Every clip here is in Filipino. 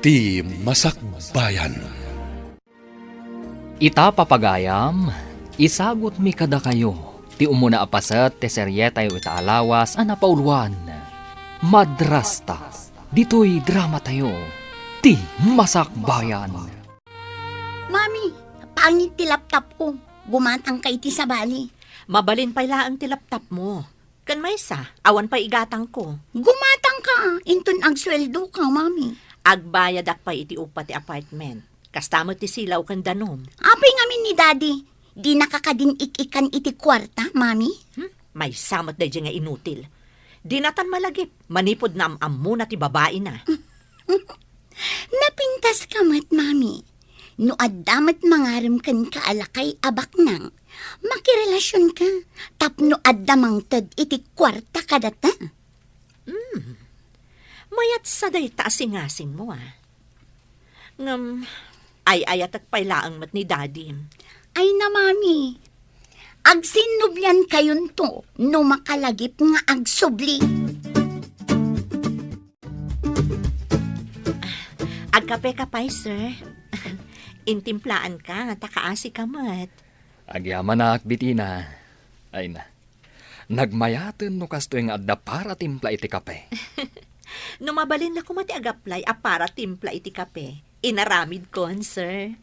Ti Masakbayan. Ita papagayam, isagot mi kada kayo, ti umuna apasat ti serye tayo ita alawas anapauluan. Madrasta, dito'y drama tayo, ti Masakbayan. Mami, pangit ti laptop ko. Gumatang kay ti sabali. Mabalin pa ang tilaptap mo. Kan may sa, awan pa igatang ko. Gumatang ka, inton agsweldo ka, mami. Agbayad ak pa iti upa ti apartment. Kastamot ti silaw kan danom. Apay ngamin ni daddy, di nakakadin ikikan iti kwarta, mami. May samot da nga inutil. Di natan malagip, manipod na am na ti babae na. Napintas ka mat, mami. No addamat mangaram kan kaalakay abak nang, makirelasyon ka. Tapno addamang tad iti kwarta kadata. Mayat sa day taasingasing mo Ngam, ay at pailaang mat ni daddy. Ay na, mami. Agsinubyan kayon to, no makalagip nga agsubli. Agkape ka pa'y, sir. Intimplaan ka, nga takaasi ka mat. Agyaman na akbitina. Ay na, nagmayaten no kasto yung adda para timpla iti kape. Numabalin na kumati agaplay para timpla iti kape. Inaramid kon, sir.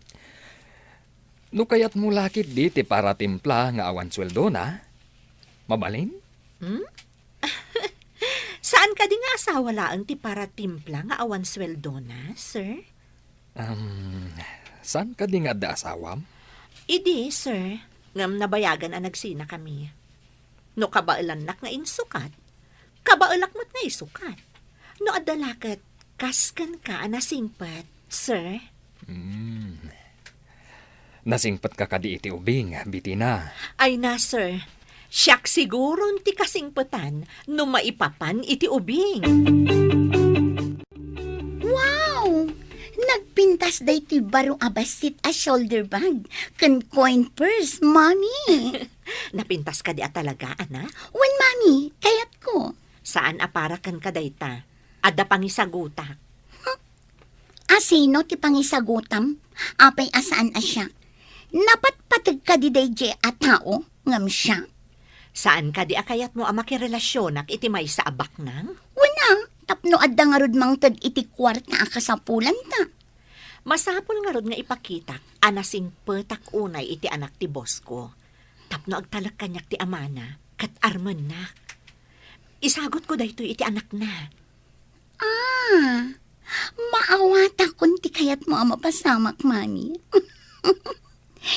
No kayat mo lakit di ti para timpla nga awan sweldo na? Mabalin? Saan ka di nga asawa laang ti para timpla nga awan sweldo na, sir? Saan ka di nga adda asawam? Idi, sir. Ngam nabayagan ang nagsina kami. No kabailan nak nga insukat. Kabailak mat nga isukat. No adalakat, kaskan ka nasingpat, sir. Nasingpat ka kadi iti ubing, bitina. Ay na, sir. Siyak siguro ti kasingpatan no maipapan iti ubing. Wow! Nagpintas day ti barong abasit a shoulder bag. Kan coin purse, mami. Napintas ka di talaga, ana? Wen, mami, kayat ko. Saan aparakan ka dayta? Adda pangisagutak. Asino ti pangisagutam? Apay asaan asya? Napatpatag ka di day je a tao, ngam siya. Saan ka di akayat mo makirelasyonak iti may sa abak nang? Wala, tapno adda nga rod mang tag iti kwarta a kasapulan ta. Masapol nga rod nga ipakitak, anasing petak unay iti anak ti boss ko. Tapno agtalak kanyak ti amana, kat arman nak. Isagot ko dayto iti anak na. Maawata kun ti kayat mo ang mapasamak, mami.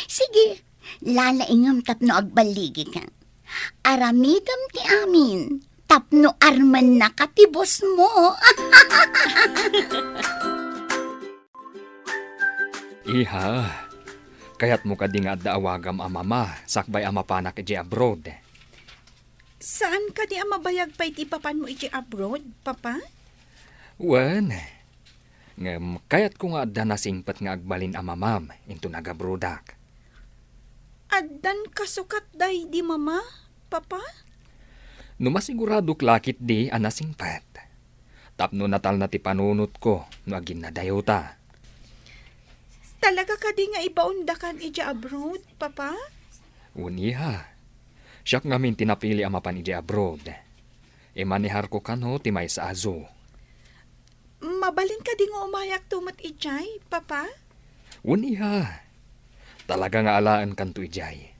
Sige, lalaingam tapno agbaligi ka. Aramidam ti amin, tapno arman na katibos mo. Iha, kayat mo ka di nga adda awagam a mama, sakbay ama panak iti abroad. Saan ka di mabayag pa iti papan mo iti abroad, papa? Wen, ngem kayat ko nga adda nasingpat nga agbalin a mamam into nagabrodak. Addan kasukat day di mama, papa? No masigurado klakit di anasingpat. Tapno natal na ti panunot ko no agin na dayota. Talaga ka di nga ibaundakan iti abroad, papa? Uniha, siyak ngamin tinapili ang mapan iti abroad. Manihar ko kano ti may sa azo. Mabalin ka di nga umayak tumat ijay, papa? Uniha, talaga nga alaan kanto ijay.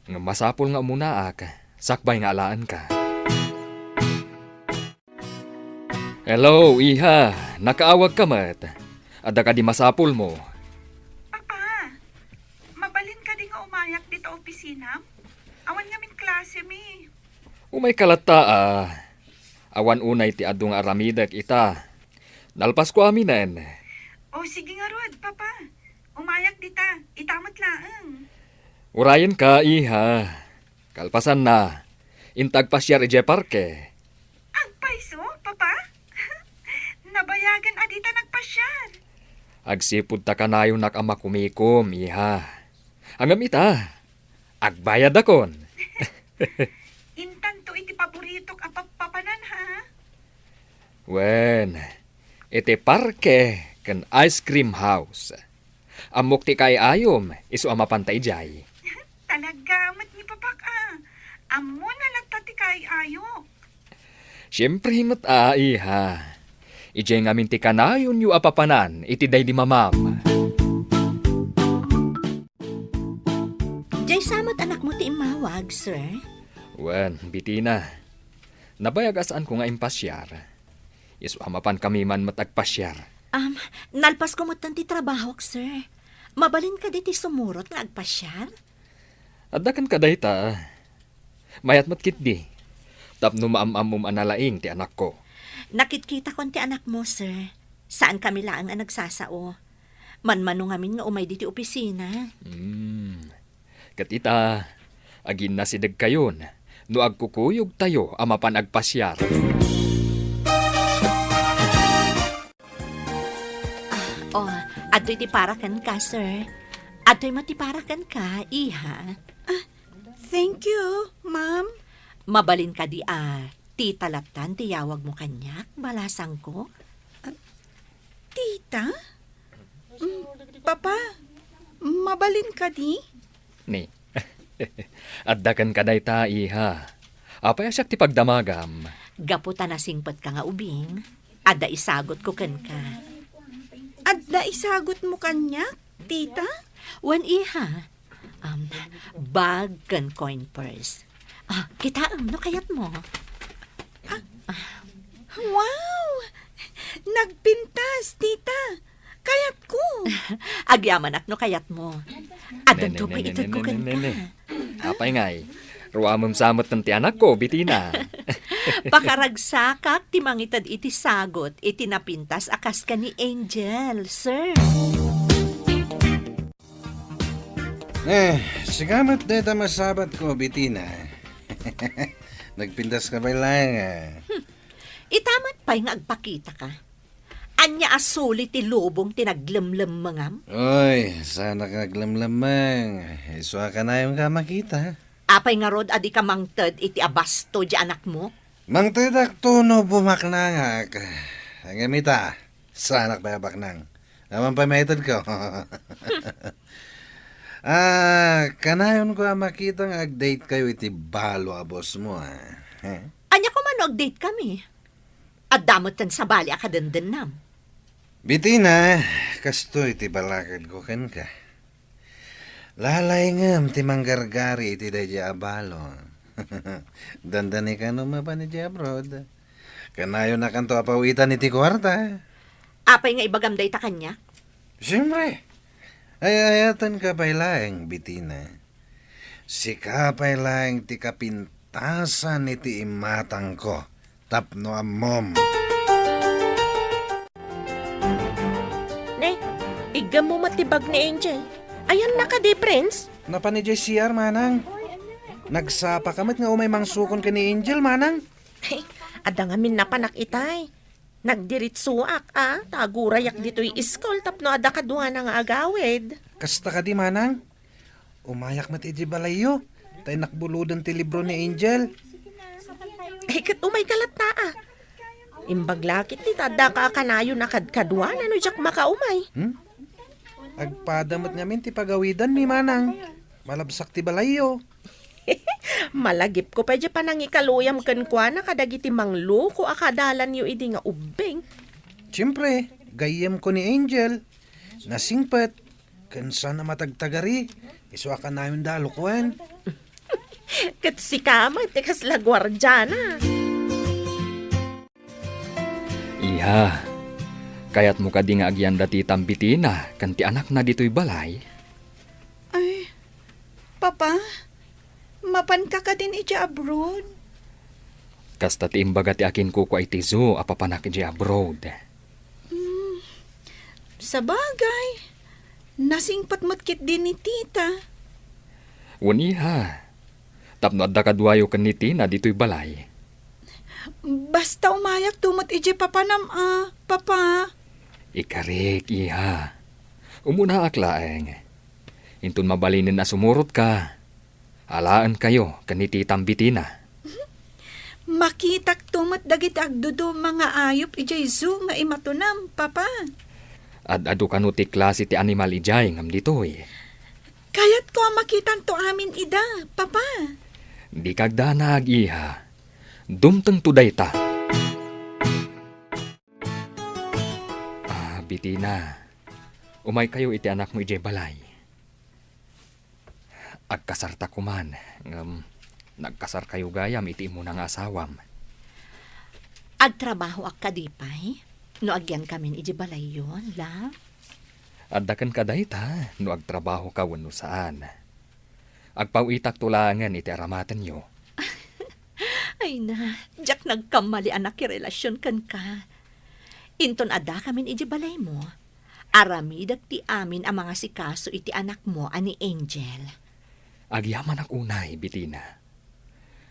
Nga masapol nga muna sakbay nga alaan ka. Hello, iha. Nakaawag ka mat. Adda ka di masapol mo. Papa, mabalin ka di nga umayak dito opisina? Awan ngamin klase mi. Umay kalata awan unay ti adu nga aramidak ita. Nalpas ko aminan. O sige nga rod, papa. Umayak dita, itamat laang. Urayan ka, iha. Kalpasan na. Intag pasyar ije parke. Agpaiso, papa? Nabayagan adita nagpasyar. Agsipud ta kanayo nak ama kumikom, iha. Angam ita. Agbayad akon. Intan to iti paborito ka papanan, ha? Wen, iti parke kan ice cream house. Amok ti kay ayom, iso amapantay jay. Talaga, mat ni papak Amo na lagtati kay ayo. Siyempre himot iha. Ijay ngamin ti kanayon yu apapanan, itiday di mamam. Jay samot anak mo ti imawag, sir. Wen, bitina. Nabayag asaan ko nga impasyar. Iso amapan kami man matagpasyar. Nalpas ko mo ti trabaho, sir. Mabalin ka di ti sumurot nga agpasyar? Adakan ka dayta. Mayat matkit di. Tapno maamamum analaing ti anak ko. Nakitkita kon ti anak mo, sir. Saan kami laang ang nagsasao? Manmano ngamin nga umay di ti opisina. Katita, agin na sidag kayon. No agkukuyog tayo amapan agpasyar. Adoy ti parakan ka, sir. Adoy matiparakan ka, iha. Thank you, ma'am. Mabalin ka di tita Laptan, tiyawag mo kanyak, balasang ko. Tita? Papa, mabalin ka di? Ni, addakan ka dayta, iha. Apay asyak ti pagdamagam. Gaputa na singpot ka nga ubing, ada isagot ko kan ka. Adda isagot mo kanyak, tita? Wan iha, bag kan coin purse. Kita no kayat mo. Wow! Nagpintas, tita. Kayat ko. Agyaman no kayat mo. Adon to pa itag ko kan ka. Apay ngay, ruamam samot ng ti anak ko, bitina. Pakaragsakak ti mangitad iti sagot, iti napintas akas ka ni Angel, sir. Sigamat deta masabat ko, bitina. Nagpintas ka ba lang? Itamat pa'y nga agpakita ka. Anya asuli ti lubong tinaglamlam mangam. Oy, sana ka naglamlamang. Iswa ka na yung ka makita. Apay nga rod adi ka mangted iti abasto di anak mo. Mang tidak tuno bumaknangak. Ang gamita, sanak pa baknang. Naman pa metod ko. Kanayon ko makita nga ag-date kayo iti balo a boss mo. Anya ko man date kami. At damot kan sa bali akadandan nam. Bitina, kasto iti balakad ko kan ka. Lalay ngam ti manggargari iti dadya abalo. Dandani ka pa ni abroad. Kanayo na kanto apawitan iti kwarta. Apay nga ibagam day ta kanya. Siyempre. Ayatan ka pa'y laeng, bitina. Si ka pa'y laeng ti kapintasan iti imatang ko. Tapno amom. Ne, igam mo matibag ni Angel. Ayan na ka di, Prince. Napa ni JCR, manang? Nagsapa kamit nga umay mangsukon ka ni Angel, manang? Adangamin na panak itay. Nagdiritsuak, tagurayak dito'y iskol tapno ada kadwa na nga agawid. Kasta ka di, manang? Umayak mat iti balayo. Tay nakbuludan ti libro ni Angel. Kat umay kalat na Imbaglakit ni tada ka kanayo na kadkadwa na no jak makaumay. Agpadamat ngamin ti pagawidan mi, manang. Malabsak ti balayo. Malagip ko pa dya pa nang ikaluyam kan kwa na kadagiti manglo ko akadalan yu idi nga ubing. Siyempre, gayem ko ni Angel. Nasingpet. Kansa na matagtagari. Iswa ka na yung dalukwan. Kat si kama, tikas la gwardyana. Iha, kayat mo ka di nga agyan dati tambitina, kanti anak na dito'y balay. Ay, Papa, mapan ka din iti abroad. Kasta ti imbaga ti akin ko iti zoo apapanak iti abroad. Sa bagay, nasingpat matkit din ni tita. Waniha, tapno adda kadwayo kan ni Tina dito'y balay. Basta umayak tumot iti papanam Papa. Ikarik, iha. Umuna aklaeng. Intun mabalinin na sumurot ka. Alaan kayo kan ni Titang Bitina. Makitak tumot dagit agdudo mga ayop iti zoo nga imatunam, Papa. At adu kanu ti klase ti animal ijay ngam ditoy. Kayat ko ang makitan to amin ida, papa. Di kagdanag iha. Dumteng tuday ta. Bitina. Umay kayo iti anak mo ijay balay. Agkasarta kuman. Nagkasar kayo gayam iti mo nga asawam. Agtrabaho ak kadipay. No agyan kami iji balay yun, love. Addakan ka dayta, no agtrabaho ka wano saan. Agpawitak tulangan iti aramatan yo. Ay na, jak nagkamali anak relasyon kan ka. Inton ada kami iji balay mo. Aramidag ti amin ang mga sikaso iti anak mo ani Angel. Agyaman ak unay, Bitina.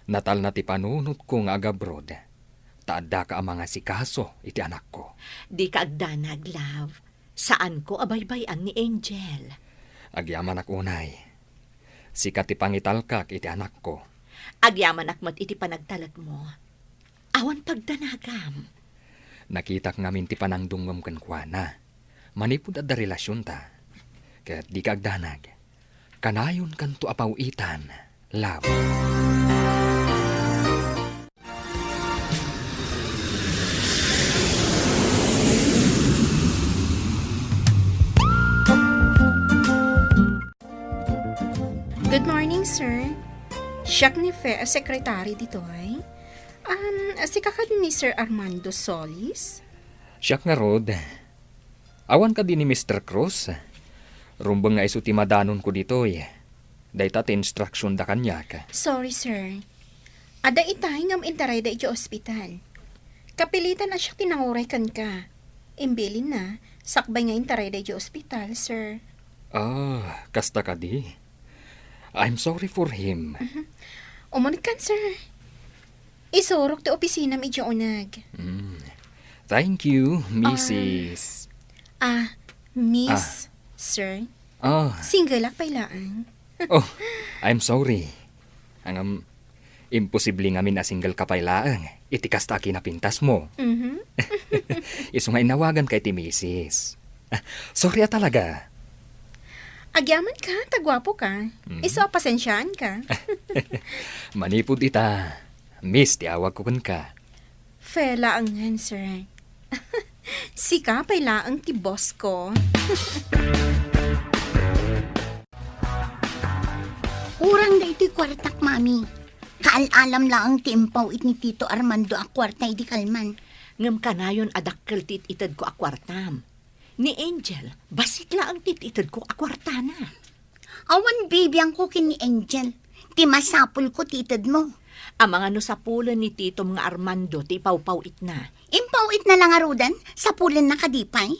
Natal na ti panunot ko nga agabrod. Taadda ka ang mga sikaso iti anak ko. Di ka agdanag, love. Saan ko abaybayan ni Angel? Agyaman ak unay. Sikat ti pangitalkak iti anak ko. Agyaman akmat iti panagtalag mo. Awan pagdanagam. Nakitak ngamin ti panangdungom ken kuana. Manipud adda relasyon ta. Ket di ka agdanag. Kanayon kanto apawitan. Love. Good morning, sir. Siya ni Fe, secretary dito ay. Si kakad ni Sir Armando Solis. Siyak nga rod. Awan ka din ni Mr. Cruz. Rumbang nga iso ti madanon ko dito eh. Dayta ti instruction da kanya ka. Sorry, sir. Ada itay ngam intaray da iti ospital. Kapilitan na siya tinanguray kan ka. Imbilin na, sakbay nga intaray da iti ospital, sir. Kasta ka di. I'm sorry for him. Umunod kan, sir. Isurok ti opisina medyo unag. Thank you, Mrs. Miss, sir. Single ak pailaan. I'm sorry. Ang imposible nga min a single kapailaang. Iti kasta kinapintas mo. Iso nga inawagan kay ti Mrs. Sorry talaga. Agyaman ka, tagwapo ka. Iso pasensyaan ka. Manipod ita. Miss, tiawag ko ka. Fela ang ngan, sir. Sika pailaang ti boss ko. Urang da iti kwartak, mami. Kaalalam lang ang timpaw it ni Tito Armando a kwarta iti kalman. Ngam kanayon adakkel tit itad ko akwartam. Ni Angel, basikla ang tititid ko akwartana. Awan bibiyang ko kin ni Angel. Ti masapul ko titid mo. Ang mga no sapulan ni Tito mga Armando, ti pawpawit na. Impawit na lang arudan, sapulan na kadipay.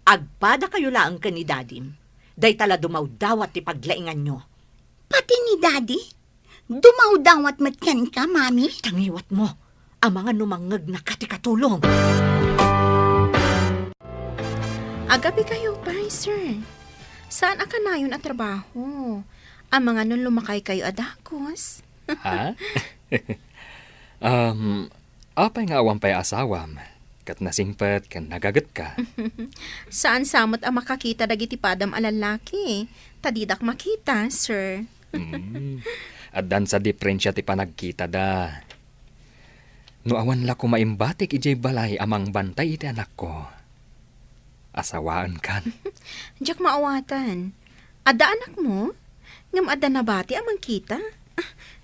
Agpada kayo lang ka ni Dadim. Day tala dumawdawat ti paglaingan nyo. Pati ni Daddy? Dumawdawat matyan ka, mami? Tangiwat mo, ang mga numangag na katikatulong. Agabi kayo pa, sir. Saan aka na yun at trabaho? Ang mga nun lumakay kayo adakos? Ha? Apay nga awang pay asawam. Kat nasingpet kan nagagat ka. Saan samot ang makakita dagiti padam alalaki? Tadidak makita, sir. At dan sa diferensya ti panagkita da. No awan la ko maimbatik ijay balay amang bantay iti anak ko. Asawaan kan. Diyak maawatan. Ada anak mo? Ngam ada nabati amang kita?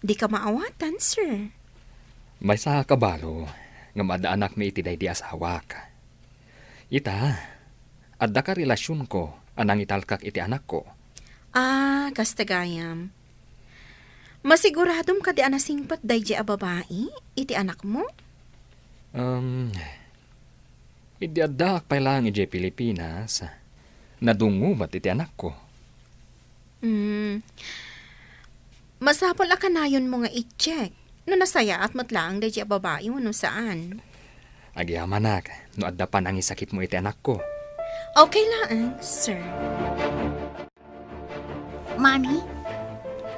Di ka maawatan, sir. May sa kabalo. Ngam ada anak mi iti day di asawak. Ita, adda ka relasyon ko anang italkak iti anak ko. Kastagayam. Masiguradom ka di anasingpat day di a babae? Iti anak mo? Idi adda pay lang iti Pilipinas. Nadungumat iti anak ko. Masapol akanayon mo nga i-check. No nasaya at matlaang day di a babae mo no saan. Agyamanak, no adda pa nang isakit mo iti anak ko. Okay lang, sir. Mami,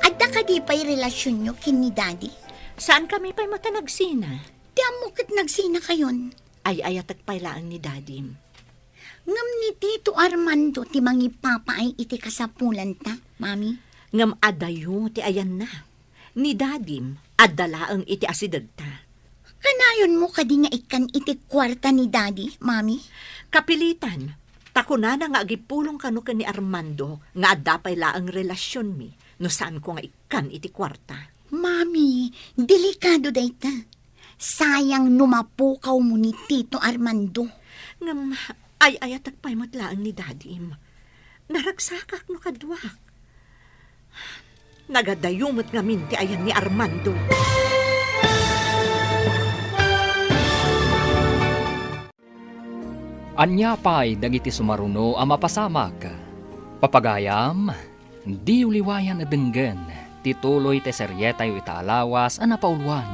adda ka di pa'y relasyon nyo kin ni Daddy? Saan kami pa'y matanagsina? Di amukit nagsina kayon. Ay ayatak pailaan ni Dadim. Ngam ni Tito Armando ti mangipapaay iti kasapulan ta, mami. Ngam adayo ti ayan na. Ni dadim, adalaang iti asideg ta. Kanayon mo kadi nga ikan iti kwarta ni daddy, mami. Kapilitan, takuna na nga agipulong kano ka ni Armando nga adapay laang relasyon mi no saan ko nga ikan iti kwarta. Mami, delikado dayta. Sayang numapukaw mo ni Tito Armando. Ngam ay tagpay matlaang ni dadim. Naragsakak no kadwak. Nagadayumot ngamin ti ayan ni Armando. Anya pa'y dagiti sumaruno a mapasamak. Papagayam, di uliwayan na denggen, tituloy te seryetay itaalawas a napauluan.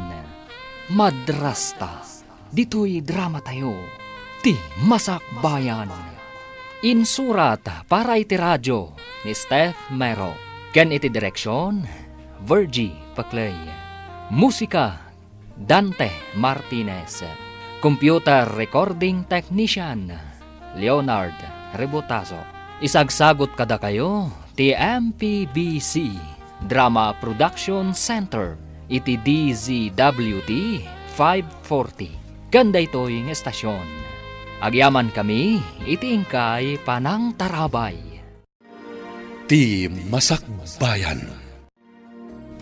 Madrasta, dito'y drama tayo, ti Masakbayan. Insurat para iti radyo ni Steph Mero. Ken iti direksyon, Virgie Paclay. Musika, Dante Martinez. Computer Recording Technician, Leonard Rebotazo. Isagsagot kada kayo, ti MPBC Drama Production Center, iti DZWT 540. Ganda ito'y estasyon. Agyaman kami, iti ingkay panang tarabay. Ti Masakbayan.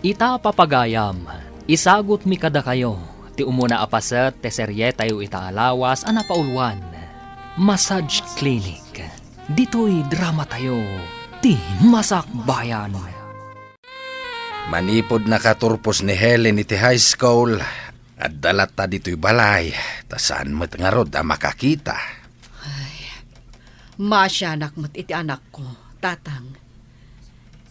Ita papagayam, isagot mi kada kayo, ti umuna apaset te seryetayo itaalawas a napauluan. Massage Clinic, dito'y drama tayo, ti Masakbayan. Manipod na katurpos ni Helen iti high school at dalat ta dito'y balay, ta saan mo't nga rod a makakita. Masyanak mo't iti anak ko, tatang.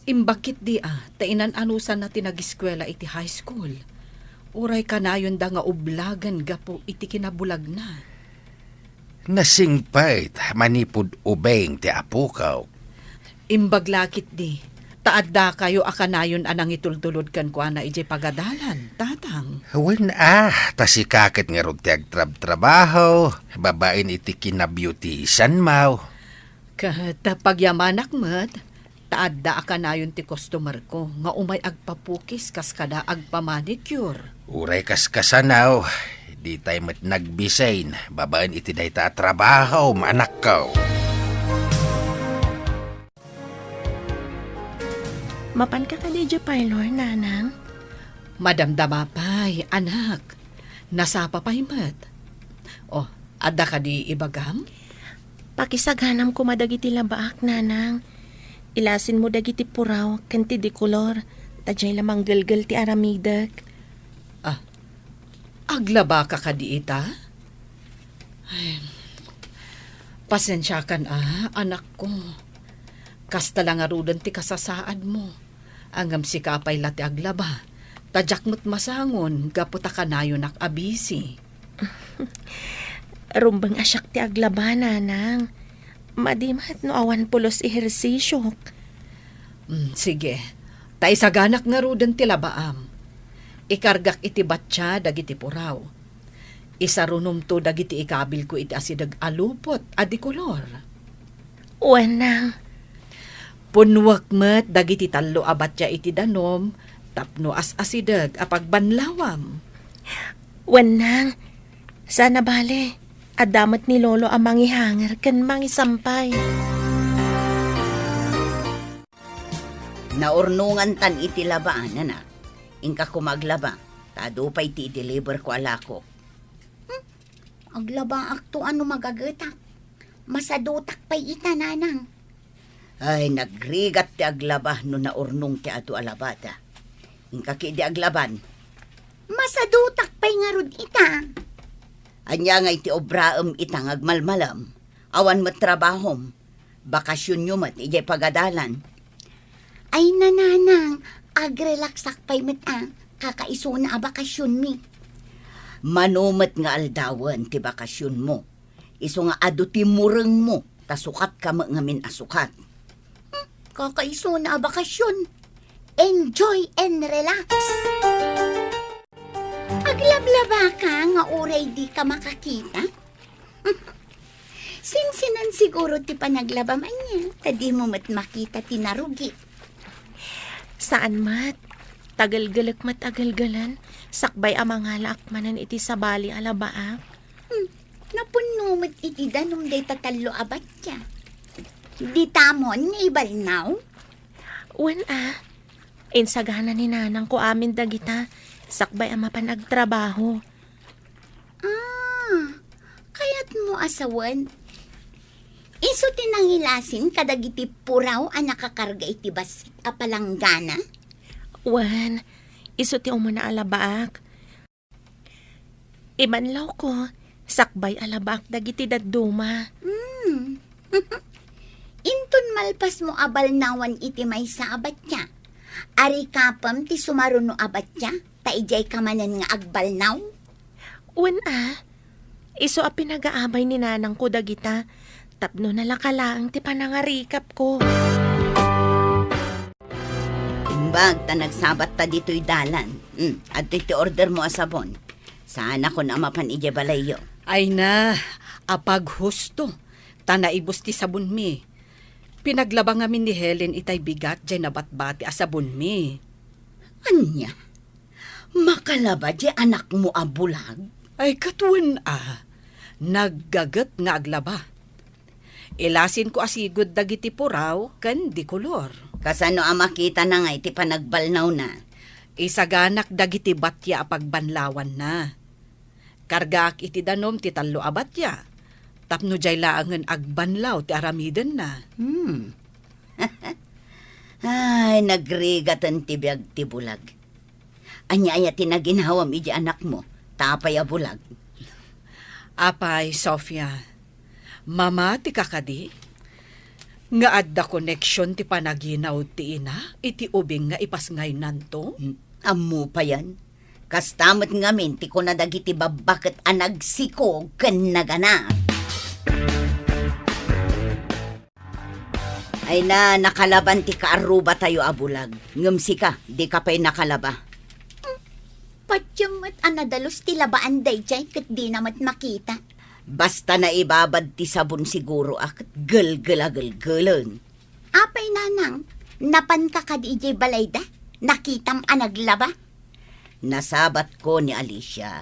Imbakit di tainan anusan na tinagiskwela iti high school. Uray ka na yun da nga ublagan gapo iti kinabulag na. Nasingpait, manipod ubeng ti apukaw. Imbaglakit di, taadda kayo akanayon anang itultulod kan kwa na ije pagadalan, tatang. Wen tasikakit nga rod ti agtrab-trabaho, babain iti kinabeautisan mau. Pag-yamanak mat, taadda akanayon ti customer ko, nga umay agpapukis kas kada agpamanicure. Uray kaskasanaw, di tayo mat nagbisain, babain iti dayta trabaho, maanak ko. Mapan ka kadidyo parlor, nanang? Madamdama pa'y, anak. Nasapa pa'y mat. Oh, adda ka di ibagam? Pakisaganam ko madagiti labaak, nanang. Ilasin mo dagiti puraw, kanti di kolor, tajay lamang galgal ti aramidak. Aglaba ka di ita? Ay, pasensya kan anak ko. Kasta lang arudan ti kasasaad mo. Angam si kapay lati aglaba. Tadyak mo't masangon, gaputa ka na yun abisi. Rumbang asyak ti aglaba, nanang. Madimat no awan pulos ehersisyo. Sige, tay saganak nga rudan ti labaam. Ikargak iti batya dagiti puraw. Isarunom to dagiti ikabil ko iti asidag alupot adi kolor. Wanang. Punwak met dagiti talo a batya iti danom tapno as asidag apagbanlawam. Wanang. Sana bale. Adamat ni Lolo ang mangihanger kan mangisampay. Naurnungan tan iti labaan, anak. Ingka kumaglaba, tadupay ti deliver ko alako. Aglaba akto ano magagatak. Masadutak pa'y ita, nanang. Ay, nagrigat ti aglaba no naurnong ti ato alabata. Ingka ki di aglaban. Masadutak pa'y nga rod ita. Anya nga iti obraam itang agmalmalam. Awan matrabahom. Bakasyon nyo mat ijay pagadalan. Ay, nananang. Agrelaksak pa'y kakaiso na bakasyon mi. Manumat nga aldawan ti bakasyon mo. Iso nga adu ti mureng mo, tasukat ka ngamin asukat. Kakaiso na bakasyon. Enjoy and relax. Aglablaba ka nga uray di ka makakita. Sinsinan siguro ti panaglabaman niya. Tadi mo mat makita tinarugi. Saan mat? Tagal-galak mat agal-galan. Sakbay amangalak manan iti sabali alabaak. Napuno mat iti danom day tatalo abat siya. Di tamon ni Ibalnaw? Wan Insagana ni nanang ko amin dagita. Sakbay ama panagtrabaho. Kaya't mo asawan. Iso tinangilasin kadagiti puraw ang nakakarga iti bas apalanggana? Wan, iso ti umuna alabaak. Ibanlaw ko, sakbay alabaak dagiti dadduma. Inton malpas mo abalnawan iti may sa abat niya. Ari kapam ti sumaruno abat niya, taijay kamanan nga agbalnaw. Wan iso a pinagaabay ni nanang ko dagita. Tapno na lakalaang ti panangarikap ko. Imbag ta nagsabat ta dito'y dalan. At iti order mo asabon. Sana ko na mapan ije balayo. Ay na, apag husto. Tanaibos ti sabon mi. Pinaglabang amin ni Helen itay bigat jay nabatbati asabon mi. Anya? Makalaba di anak mo abulag? Ay katuan naggagat nga aglaba. Ilasin ko asigod dagiti puraw kan di kolor. Kasano ang makita na nga iti panagbalnaw na? Isaganak dagiti batya apagbanlawan na. Kargaak iti danom ti talo a batya. Tapno jay laangan agbanlaw ti aramiden na. Ay, nagrigatan ti biag ti bulag. Anya-anya tinaginhawam iti anak mo, tapay a bulag. Apay, Sofia. Mama, ti kakadi? Nga adda connection ti panaginaw ti ina, iti ubing nga ipasngay nanto? Amu pa yan. Kastamot ngamin, ti ko na dagiti babakit anagsiko ken nagana. Ay na, nakalaban ti kaaruba tayo abulag. Ngumsi ka, di ka pa'y nakalaba. Patyamat anadalos ti labaan day jay, kat di namat makita. Basta na ibabad ti sabon siguro akat gel-gel-gel-gelan. Apay nanang, napan ka kadi ijay balayda? Nakitam anaglaba? Nasabat ko ni Alicia.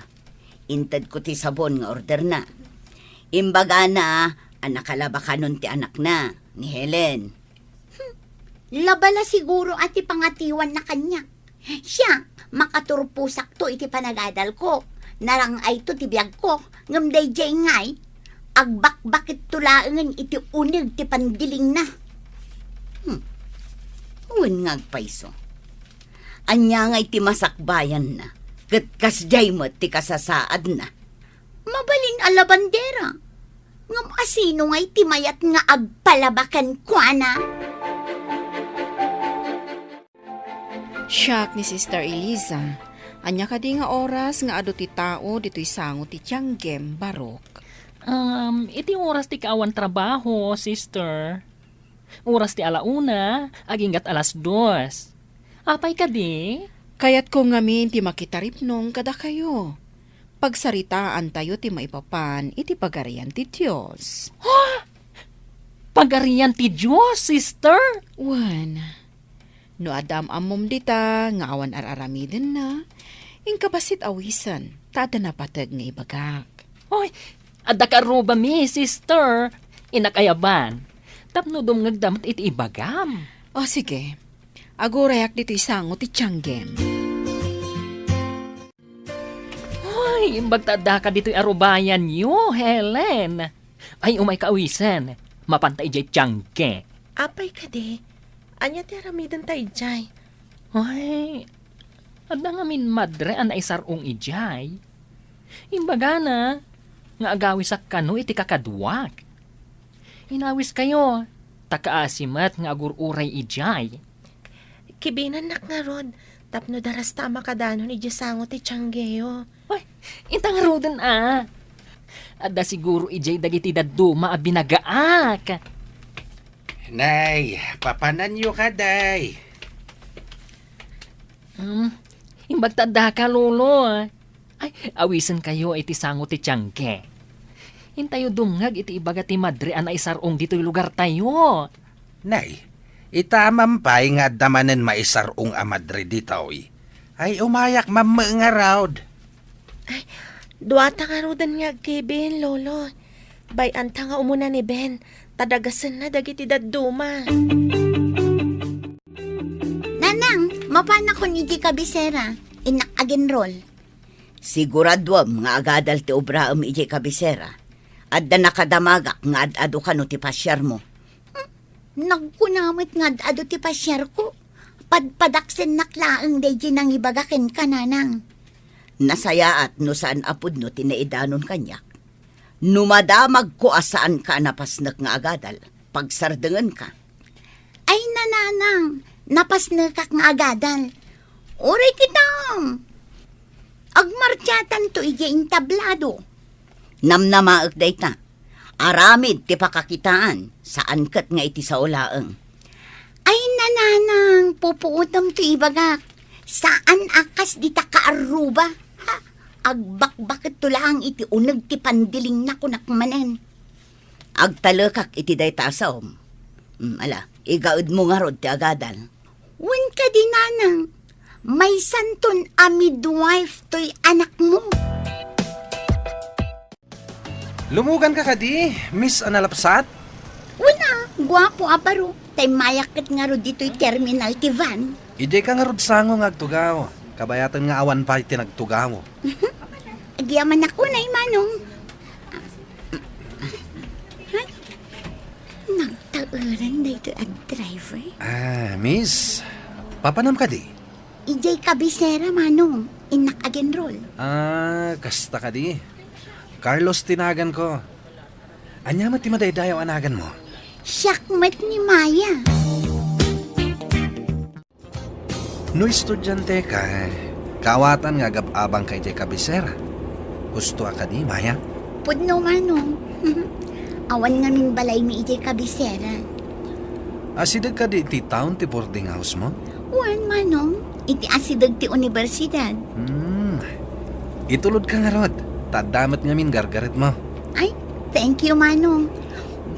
Intad ko ti sabon nga order na. Imbaga na, anakalaba ka nun ti anak na, ni Helen. Labala siguro at ipangatiwan na kanya. Siya, makaturpusak to iti panagadal ko. Narangay to ti biyag ko. Ngamday jay ngay. Agbak-bakit tulaangan iti unig ti pandiling na. Uwan ngagpaiso. Anya ngay ti masakbayan na. Katkas jay mo ti kasasaad na. Mabalin ala bandera. Ngam asino ngay ti mayat nga agpalabakan kwa na. Siyak ni Sister Eliza. Anya ka di nga oras nga ado ti tao dito'y sango ti tiyanggem barok. Iti oras ti kaawan trabaho, sister. Oras ti alauna, aginggat alas 2. Apay ka di? Kaya't ko ngamin ti makitaripnong kada kayo. Pagsaritaan tayo ti maipapan iti pagarian ti Diyos. Pagarian ti Diyos, sister? Wan, no adam amom dita nga awan araramiden na, ingkabasit awisan, tada na patag nga ibagak. Hoy, adda ka ruba mi, sister. Inakayaban. Tapno dumngagdamat iti ibagam. O sige, agurayak dito isango ti tiyanggem. Hoy, imbagtada ka dito'y arubayan yo, Helen. Ay, umay kawisan. Mapantay jay tiyangke. Apay ka di. Anya ti aramidan tayo jay. Ay, adda nga min madre an naisarong ijay. Imbaga na, nga agawi sa kano iti kakadwak. Inawis kayo, takaasimat nga agururay ijay. Kibinan nak nga rod. Tapno daras tama kadano ni Diyasango ti Tianggeyo. Ay, intang roden Adda siguro ijay dagiti dadduma a binagaak. Nay, papanan nyo ka, day. Imbagtada ka, lolo. Ay, awisan kayo iti sango ti tiyangke. Intayo dungag iti ibaga ti madre ana isarong dito'y lugar tayo. Nay, itamampay nga damanen maisarong a Madrid ditaw ay umayak nga raod. Duwata nga rudan nga kay Ben, lolo. Bayan ta nga umuna ni Ben. Tadagasan na dagiti daduma. Nanang, mapana ko ni di kabisera. Inak agenrol. Siguradwam nga agadal ti obraam iji kabisera. Adda nakadamagak nga ad-ado ka no ti pasyar mo. Nagkunamit nga ad-ado ti pasyar ko. Padpadaksen naklaang deji nang ibagakin ka, nanang. Nasayaat no saan apod no tinaidanon kanyak. Numadamag ko asaan ka napasnak nga agadal. Pagsardengan ka. Ay nananang, napasnakak nga agadal. Oray kitang. Agmartyatan to iyain tablado. Namnamaak dayta. Aramid ti pakakitaan. Saan kat nga iti sa ulaang. Ay nananang, pupuutam to ibagak. Saan akas di ta kaaruba? Ha? Agbakbakit to lang iti unag ti pandiling na kunakmanen. Agtalakak iti daytasaom. Ala, igaud mo nga rod ti agadal. Wen ka di nanang, may santon a midwife to'y anak mo. Lumugan ka kadi, Miss Analapsat? Una, guwapo aparo. Tay mayakit nga rod dito'y terminal ti van. Ije ka nga rod sango nga agtugaw. Kabayatan nga awan pa iti nagtugaw. Agiyaman ako na manong. Ay, nagtauran na ito ang driver. Miss, papanam ka di? Ijay kabisera manong. Inak agenrol. Kasta ka di. Carlos tinagan ko. Anya ti madaydayaw anagan mo? Siyakmat ni Maya. No estudyante ka, kawatan nga gababang kay Jay Kabisera. Gusto ka di, Maya? Pudno manong. Awan nga min balay mi ijay kabisera. Asidag ka di ti town ti boarding house mo? Wan manong. Iti asidag ti universidad. Itulod ka nga rod. Tadamat nga min gargaret mo. Ay, thank you manong.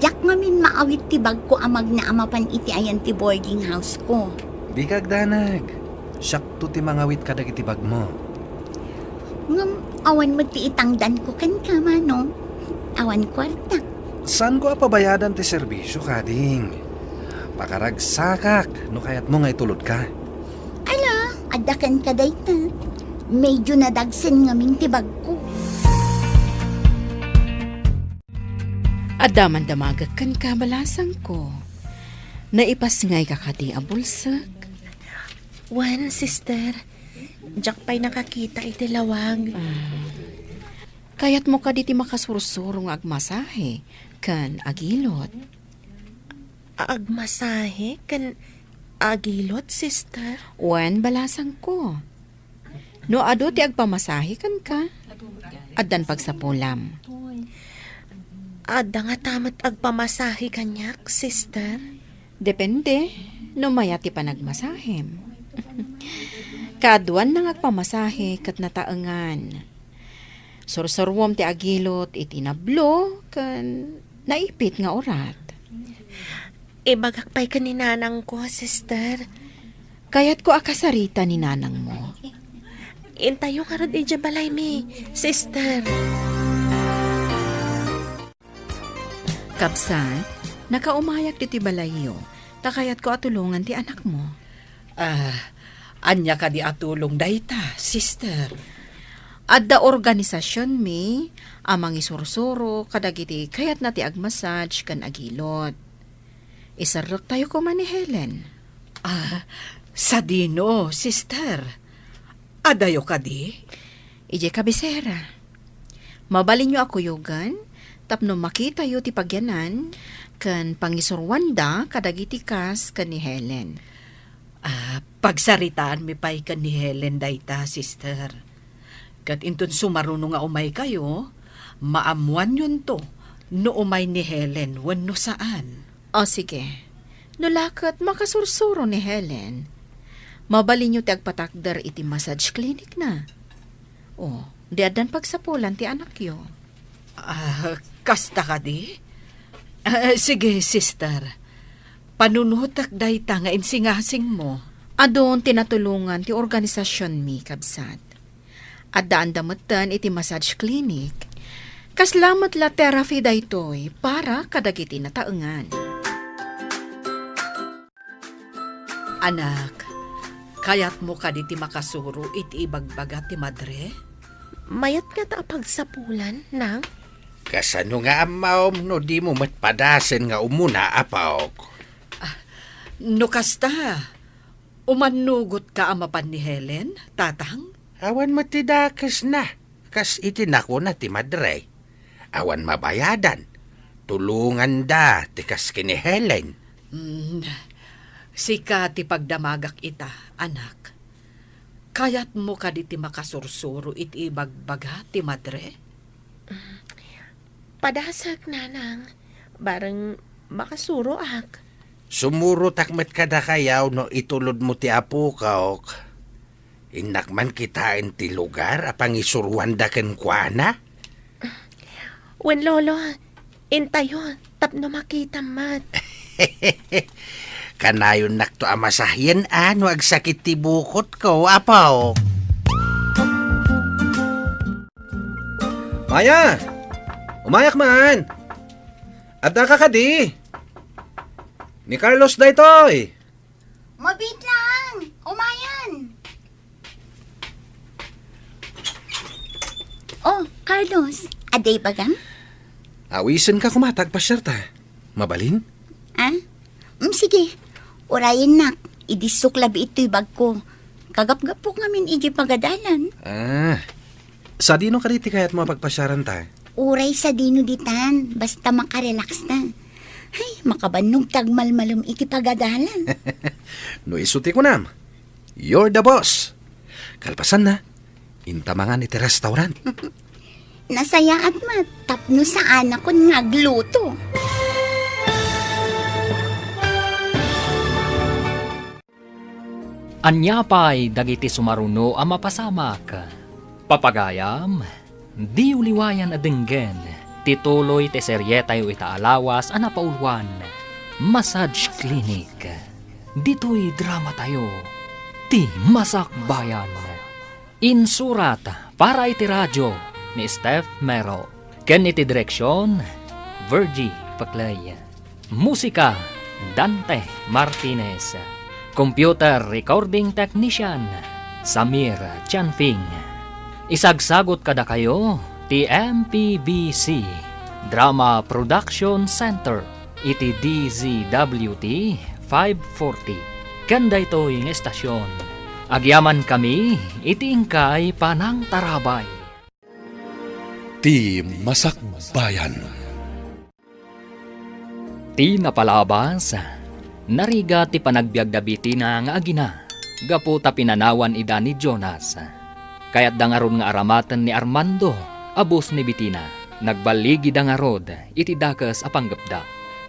Diyak nga min maawit ti bag ko amag na amapan iti ayan ti boarding house ko. Di kagdanag. Siyak to ti mangawit ka dagiti bag mo. Ngam, awan mo ti itangdan ko kan ka manong. Awan kwarta. Saan ko apabayadan ti serbisyo, kading? Pakaragsakak, no kayat mo nga itulod ka. Ala, adakan ka dayta. Medyo nadagsen nga min ti bag ko. Adaman damagag ka balasang ko. Naipasngay ka kati a bulsak. Wan, sister. Diyak pa'y nakakita iti lawag. Kayat mo ka diti makasursuro nga agmasahe kan agilot. Agmasahe kan agilot, sister? Wan balasang ko. No ado ti agpamasahe kan ka. Addan pagsapulam. Ada nga tamat agpamasahe kanyak, sister? Depende. No maya ti panagmasahem. Kaduan nang agpamasahe kat nataengan. Sursurwom ti agilot iti nablo kan naipit nga orat. Ibagak pa'y kaninanang ko, sister. Kayat ko akasarita ni nanang mo. Intayo ka rod ija balay mi, sister. Kapsat, nakaumayak diti balayo. Takayat ko atulungan ti anak mo. Anya ka di atulong dayta, sister. Adda organisasyon mi, amang isursuro, kadagiti kayat na ti agmassage kan agilot. Isarok tayo ko man ni Helen. Sa dino, sister. Adayo ka di? Ije kabisera. Mabalin nyo ako yugan, tapno makita yu ti pagyanan, kan pangisurwanda kadagiti kas kan ni Helen. Pagsaritaan mi pa'y ka ni Helen dayta, sister. Kat intun sumaruno nga umay kayo, maamuan yun to, no umay ni Helen, wenno saan. O sige, no lakat makasursuro ni Helen, mabalin nyo ti agpatakder iti massage clinic na. O, di adan pagsapulan ti anak yo. Kasta ka di? Sige, sister. Panunutak dayta nga insingasing mo. Adon tinatulungan ti organisasyon mi, kabsat. At daan damutan iti massage clinic. Kaslamat la therapy daytoy para kadagiti na taengan. Anak, kayat mo ka di ti makasuro iti ibagbaga ti madre? Mayat nga ta pagsapulan, nang? Kasano nga amaom no di mo matpadasen nga umuna apaok. No kasta, umanugot ka amapan ni Helen, tatang? Awan matidakas na, kas itinako na ti madre. Awan mabayadan, tulungan da ti kas kini Helen. Sika ti pagdamagak ita, anak. Kayat mo ka di ti makasursuro iti ibagbaga ti madre? Padasag, nanang. Barang makasuro ak. Sumuro takmet kada kayaw no itulod mo ti apo kaok. Inakman kitain ti lugar apang isuruan da ken kuana? Wen lolo, intayo, tapno makita mat. Kanayon nakto amasahyan ano agsakit ti bukot ko, apaw. Maya! Umayak man! Adda ka kadi! Ni Carlos da itoy! Mabit lang! Umayan! Oh, Carlos, aday bagam? Awisan ka kumatag pa syarta. Mabalin? Sige, urayin nak. Idisuklabi ito'y bag ko. Kagap-gapok ngamin iji pagadalan. Sa dino ka diti kaya't mapagpasyaran ta? Uray sa dino ditan, basta makarelax na. Ay, makabanong tagmalmalum iti pagadalan. No isuti ko nam. You're the boss. Kalpasan na. Intamangan iti restaurant. Nasaya at matapno sa anak ko ngagluto. Anyapay dagiti sumaruno ang mapasamak. Papagayam, di uliwayan adenggen, tituloy te seryetayo itaalawas ang napaulwan. Massage Clinic. Dito'y drama tayo. Ti Masakbayan. Insurat para iti radyo ni Steph Mero. Ken iti direksyon, Virgie Paclay. Musika, Dante Martinez. Computer Recording Technician, Samir Chanfing. Isagsagot kada kayo, TMPBC, Drama Production Center, iti DZWT 540. Kanda ito yung estasyon. Agyaman kami, iti ingkay panang tarabay. Ti Masakbayan. Ti napalabas, nariga ti panagbiagdabiti na nga agina, gapu ta pinanawan ida ni Jonas. Kaya't dangaron nga aramatan ni Armando, abos ni Bitina, nagbaligi dangarod, iti dakas apanggapda.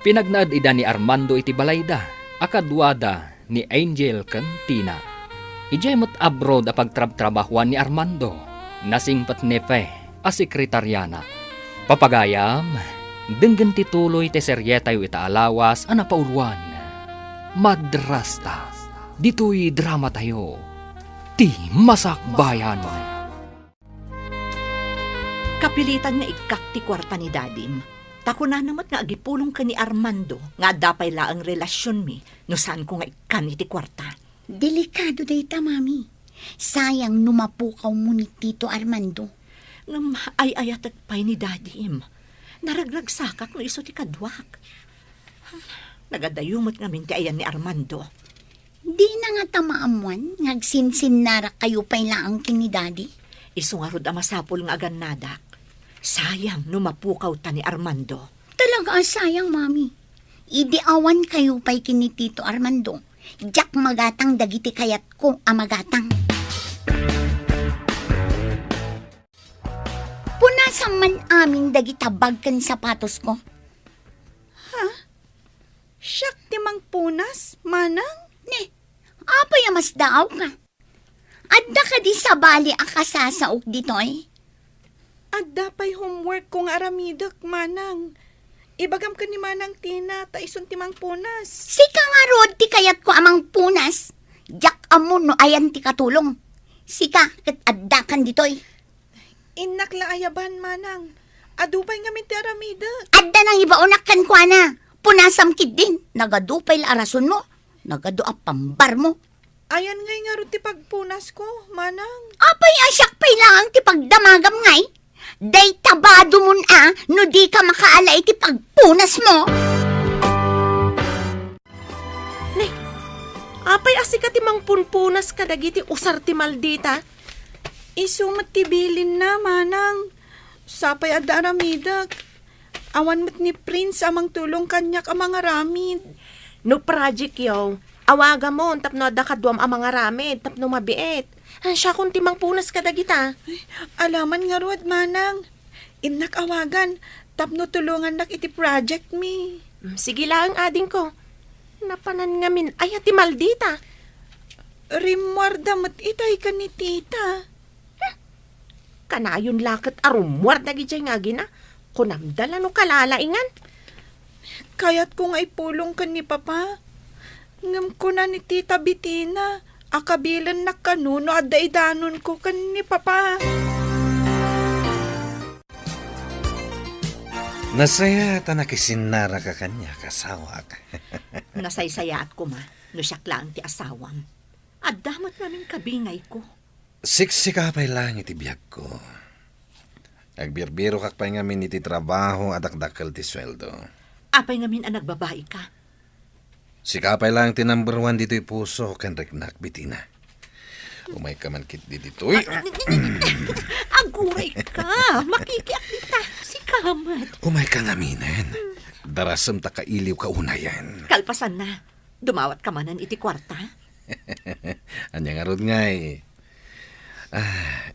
Pinagnaad ida ni Armando iti balayda, akadwada ni Angel Cantina. Ijemot abroad a pagtrab-trabahuan ni Armando, nasingpat ni Fe, a sekretaryana. Papagayam, denggan tituloy te seryetayo itaalawas a napauluan. Madrasta, dito'y drama tayo. Ti Masakbayan. Kapilitan nga ikak ti kwarta ni Dadim. Tako na namat nga agipulong ka ni Armando nga dapay laang relasyon mi no saan ko nga ikan iti kwarta. Delikado dayta, mami. Sayang numapukaw mo ni Tito Armando. Ngam ay-ayatag pa'y ni Dadim. Naragragsakak no iso ti kadwak. Nagadayumot nga minti ayan ni Armando. Di na nga tamaamuan, ngagsinsin narak kayo pa'y laang kini Daddy. Iso nga rod amasapol nga agan nadak. Sayang numapukaw ta ni Armando. Talaga sayang, mami. Idiawan kayo pa'y kini Tito Armando. Jak magatang dagiti kayat ko amagatang. Punasan man aming dagitabag kan sapatos ko. Siyak ti mang punas, manang? Ne, apay mas daaw ka. Adda ka di sa bali akasasaok ditoy. At dapay homework kong aramidak, manang. Ibagam ka ni Manang Tina, ta isuntimang punas. Sika nga rod ti kayat ko amang punas. Jak amon no ayan ti katulong. Sika, kat addakan ditoy. Innak la ayaban, manang. Adupay nga min ti aramida. Adda nang ibaunak kan kwa na. Punasam kid din. Nagadupay la arason mo. Nagadu pambar mo. Ayan ngay nga ro ti pagpunas ko, manang. Apay asyak pay lang ti pagdamagam ngay. Day tabado mun no di ka makaalay ti pagpunas mo. Apay asika ti mang punpunas kadagiti usar ti maldita. Isumat ti bilin na, manang. Sapay adda aramidak. Awan mat ni Prince amang tulong kanyak amang aramid. No project yaw, awaga mo, tapno da kadwam ang mga ramid, tapno mabiit. Siya kung timang punas ka dagita. Alaman nga ruad, manang. Innak awagan, tapno tulungan nak iti project mi. Sige lang, ading ko. Napanan nga min, ay ati maldita. Rimwarda mat itay ka ni tita. Kanayon lakit arumwar na gijay nga gina. Kunamdala no kalalaingan. Kayat kong ay pulong ka ni Papa. Ngam ko na ni Tita Bitina. Akabilan na kanuno at daidanon ko kan ni Papa. Nasaya ta nakisinara ka kanya kasawak. Nasaysayat ko ma, no siyak lang ti asawam. At damat namin kabingay ko. Siksikapay lang iti biyag ko. Agbirbiro kak pa ngamin iti trabaho at akdakal ti sweldo. Apay ngamin ang nagbabae ka. Sikapay lang ti number 1 dito'y puso kan reknak bitina. Umay ka man kit di dito'y. Aguray ka, makikiak kita, si Kamat. Umay ka ngaminan. Darasam ta kailiw ka unayan. Kalpasan na, dumawat ka manan iti kwarta. Anya nga rod ngay.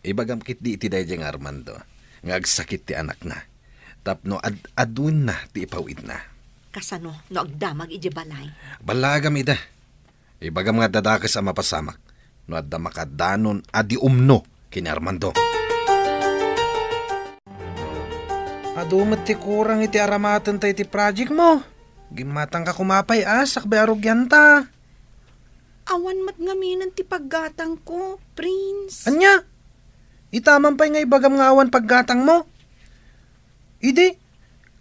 Ibagam kit di iti dayjeng Armando. Ngagsakit ti anak na. Tapno adun na ti ipawid na. Kasano, no agdamag iji balay. Balagam ida. Ibagam nga dadakas ang mapasamak. No adda makadanon adi umno kini Armando. Adumat ti kurang iti aramatan tayo ti project mo. Gimatang ka kumapay sakbe arugyan ta. Awan mat ngaminan ti paggatang ko, Prince. Anya? Itaman pa'y nga ibagam nga awan paggatang mo. Idi,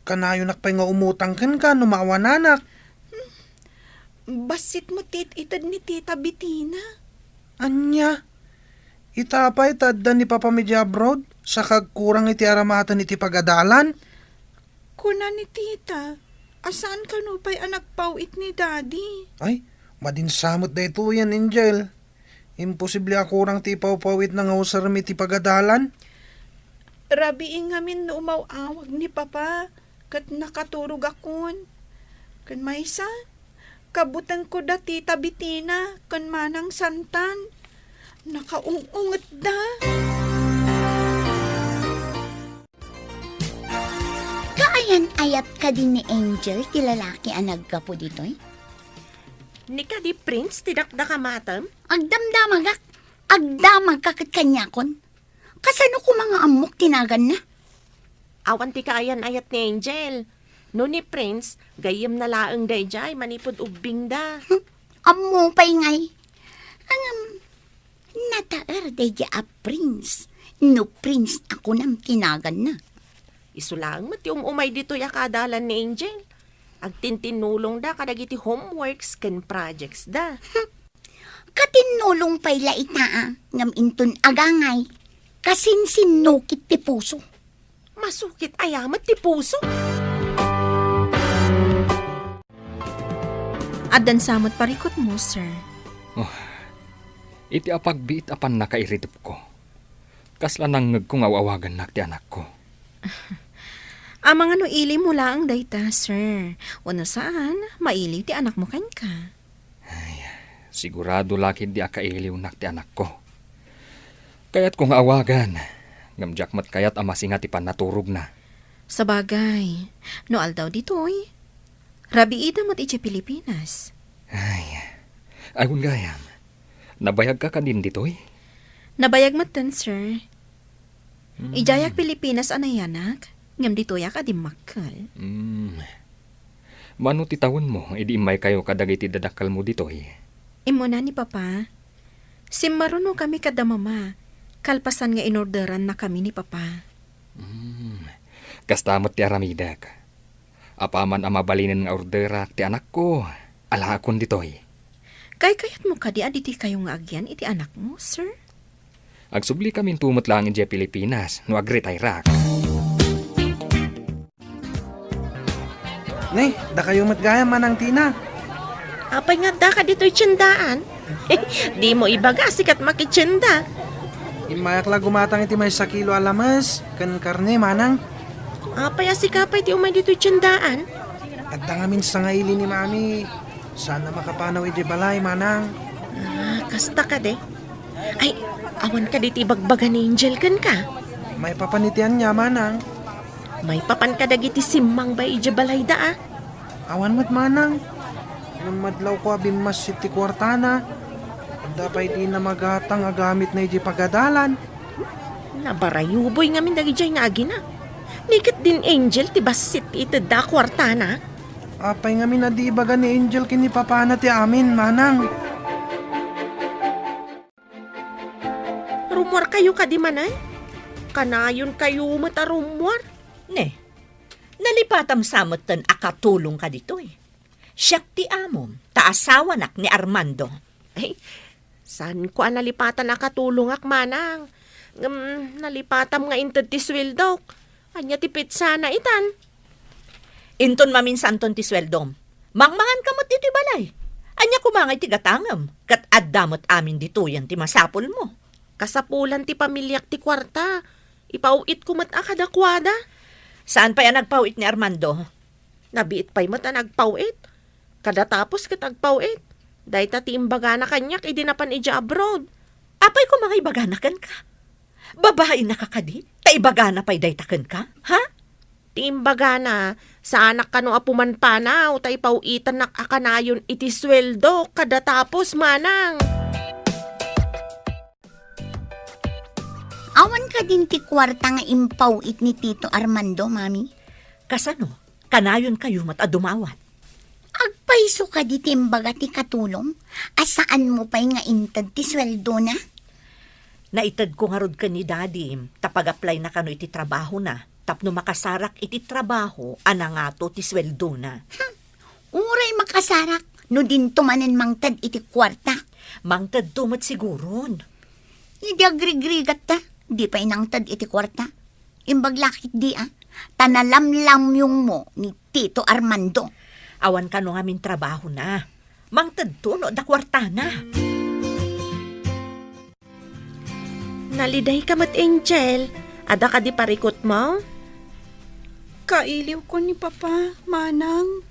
kanayo nakpay nga umutang kan ka, numawan anak. Basit mo itad ni Tita Bitina. Anya? Itapay tadda ni Papa Media abroad, sa kagkurang iti aramatan iti pagadalan. Kuna ni Tita, asaan ka no pa'y anak pauit ni Daddy? Ay, madinsamot da ito yan, Angel. Imposible akurang ti pawpawit na nga usar mi ti pagadalan. Rabiing ngamin no umawawag ni Papa, kat nakaturog akon. Kan maysa, kabutan ko da Tita Bitina, kan manang santan. Nakaungungat da. Kaayan ayat ka din ni Angel, ti lalaki ang nagkapo dito'y. Nika di Prince, tidakda ka matam? Agdamdamagak, agdamag kakit kanyakon. Kasano ko mga amok tinagan na? Awan ti kaayan ayat ni Angel. No ni Prince, gayem na laang dayjay, manipod ubing da. Amo pa'y ngay. Nataer dayja a Prince. No Prince ako nam tinagan na. Isulang mati umay dito yakadalan ni Angel. Agtintinulong da kadagiti homeworks ken projects da. Katinulong pa'y laita ngam inton agangay. Kasinsinukit ti puso. Masukit ayamat ti puso. Addan samot parikot mo, sir. Iti apagbiit apan nakairitip ko. Kasla nangag kong awawagan na ti anak ko. Amang ano ili mo lang dayta, sir. Una saan, mailiw ti anak mo kan ka. Sigurado lakid di akailiw na ti anak ko. Kaya't kong awagan, ngamjakmat kayat amasi nga ti panaturog na. Sabagay, no aldaw ditoy. Rabiida mo't iti Pilipinas. Agun gayam, nabayag ka din ditoy? Nabayag matan, sir. Ijayak Pilipinas anayanak. Ngam ditoya ka di makal. Mano ti tawon mo, edi imay kayo kadagiti dadakal mo ditoy. Imo na ni Papa. Simaruno kami kada mama. Kalpasan nga inorderan na kami ni Papa. Kastamot ti aramidak. Apaman ang mabalinin nga orderak ti anak ko. Alakon ditoy. Kayat mo kadi aditi kayo nga agyan iti anak mo, sir? Agsubli kami tumot lang in Pilipinas, no agretayrak. Nay, da kayo matgaya manang Tina. Apay nga da ka dito'y tiyandaan. Di mo ibaga sikat makitsyanda. Imayak la gumatang iti may sa kilo alamas, kan karne manang. Apay asikapay ti umay dito'y tiyandaan. At dangamin sa nga ili ni mami. Sana makapanaw iti balay manang. Kasta ka de. Ay, awan ka diti bagbaga ni Angel kan ka. May papanitian niya manang. May papan ka dagiti simmang ba ija balay da ah. Awan mo't manang. Nung madlaw ko abimas iti kwartana. Dapay di na magatang agamit na iti pagadalan. Nabarayuboy ngamin dagi jay nga agina. Nikit din Angel ti basit iti da kwartana. Apay nga na di baga ni Angel kini papana ti amin manang. Rumor kayo ka di manay? Kanayon kayo matarumor. Ne, nalipatam samutan akatulong ka dito eh. Siyak ti amom, taasawa nak ni Armando. Ay, saan ko nalipatan nakatulong ak manang? Nalipatam nga inted ti swildok. Anya ti pitsana itan. Inton maminsan ton ti sweldom. Mangmangan kamot dito balay. Anya kumangay ti gatangam. Kat addamot amin dito yan ti masapol mo. Kasapulan ti pamilyak ti kwarta. Ipauit ko mat akadakwada. Saan pa yan nagpawit ni Armando? Nabiit pa'y mata nagpauit. Kadatapos kat agpauit. Dahil ti imbaga na kanyak, idinapan ija abroad. Apay ko mga ibaganakan ka. Babae na kakadi, ta ibagana pa'y daytakan ka, ha? Ti imbaga na, sa anak ka no apuman panaw, ta ipauitan nak akanayon iti sweldo, kadatapos manang. Awan ka din ti kwarta nga impawit ni Tito Armando, mami. Kasano? Kanayon kayo matadumawat. Agpaiso ka di timbaga ti katulong. Asaan mo pa'y nga intad ti sweldo na? Naitad ko nga rod ka ni Daddy, tapag-apply na kano iti trabaho na. Tapno makasarak iti trabaho, anangato ti sweldo na. Uray makasarak, no din tumanan mangtad iti kwarta. Mangtad tumat siguron. Hindi agrigrigat ta. Di pa inangtad iti kwarta. Imbaglakit di tanalamlam yung mo ni Tito Armando. Awan ka no ngamin trabaho na. Mangtad to no da kwarta na. Naliday ka mat Angel. Ada ka di parikot mo? Kailiw ko ni Papa, manang.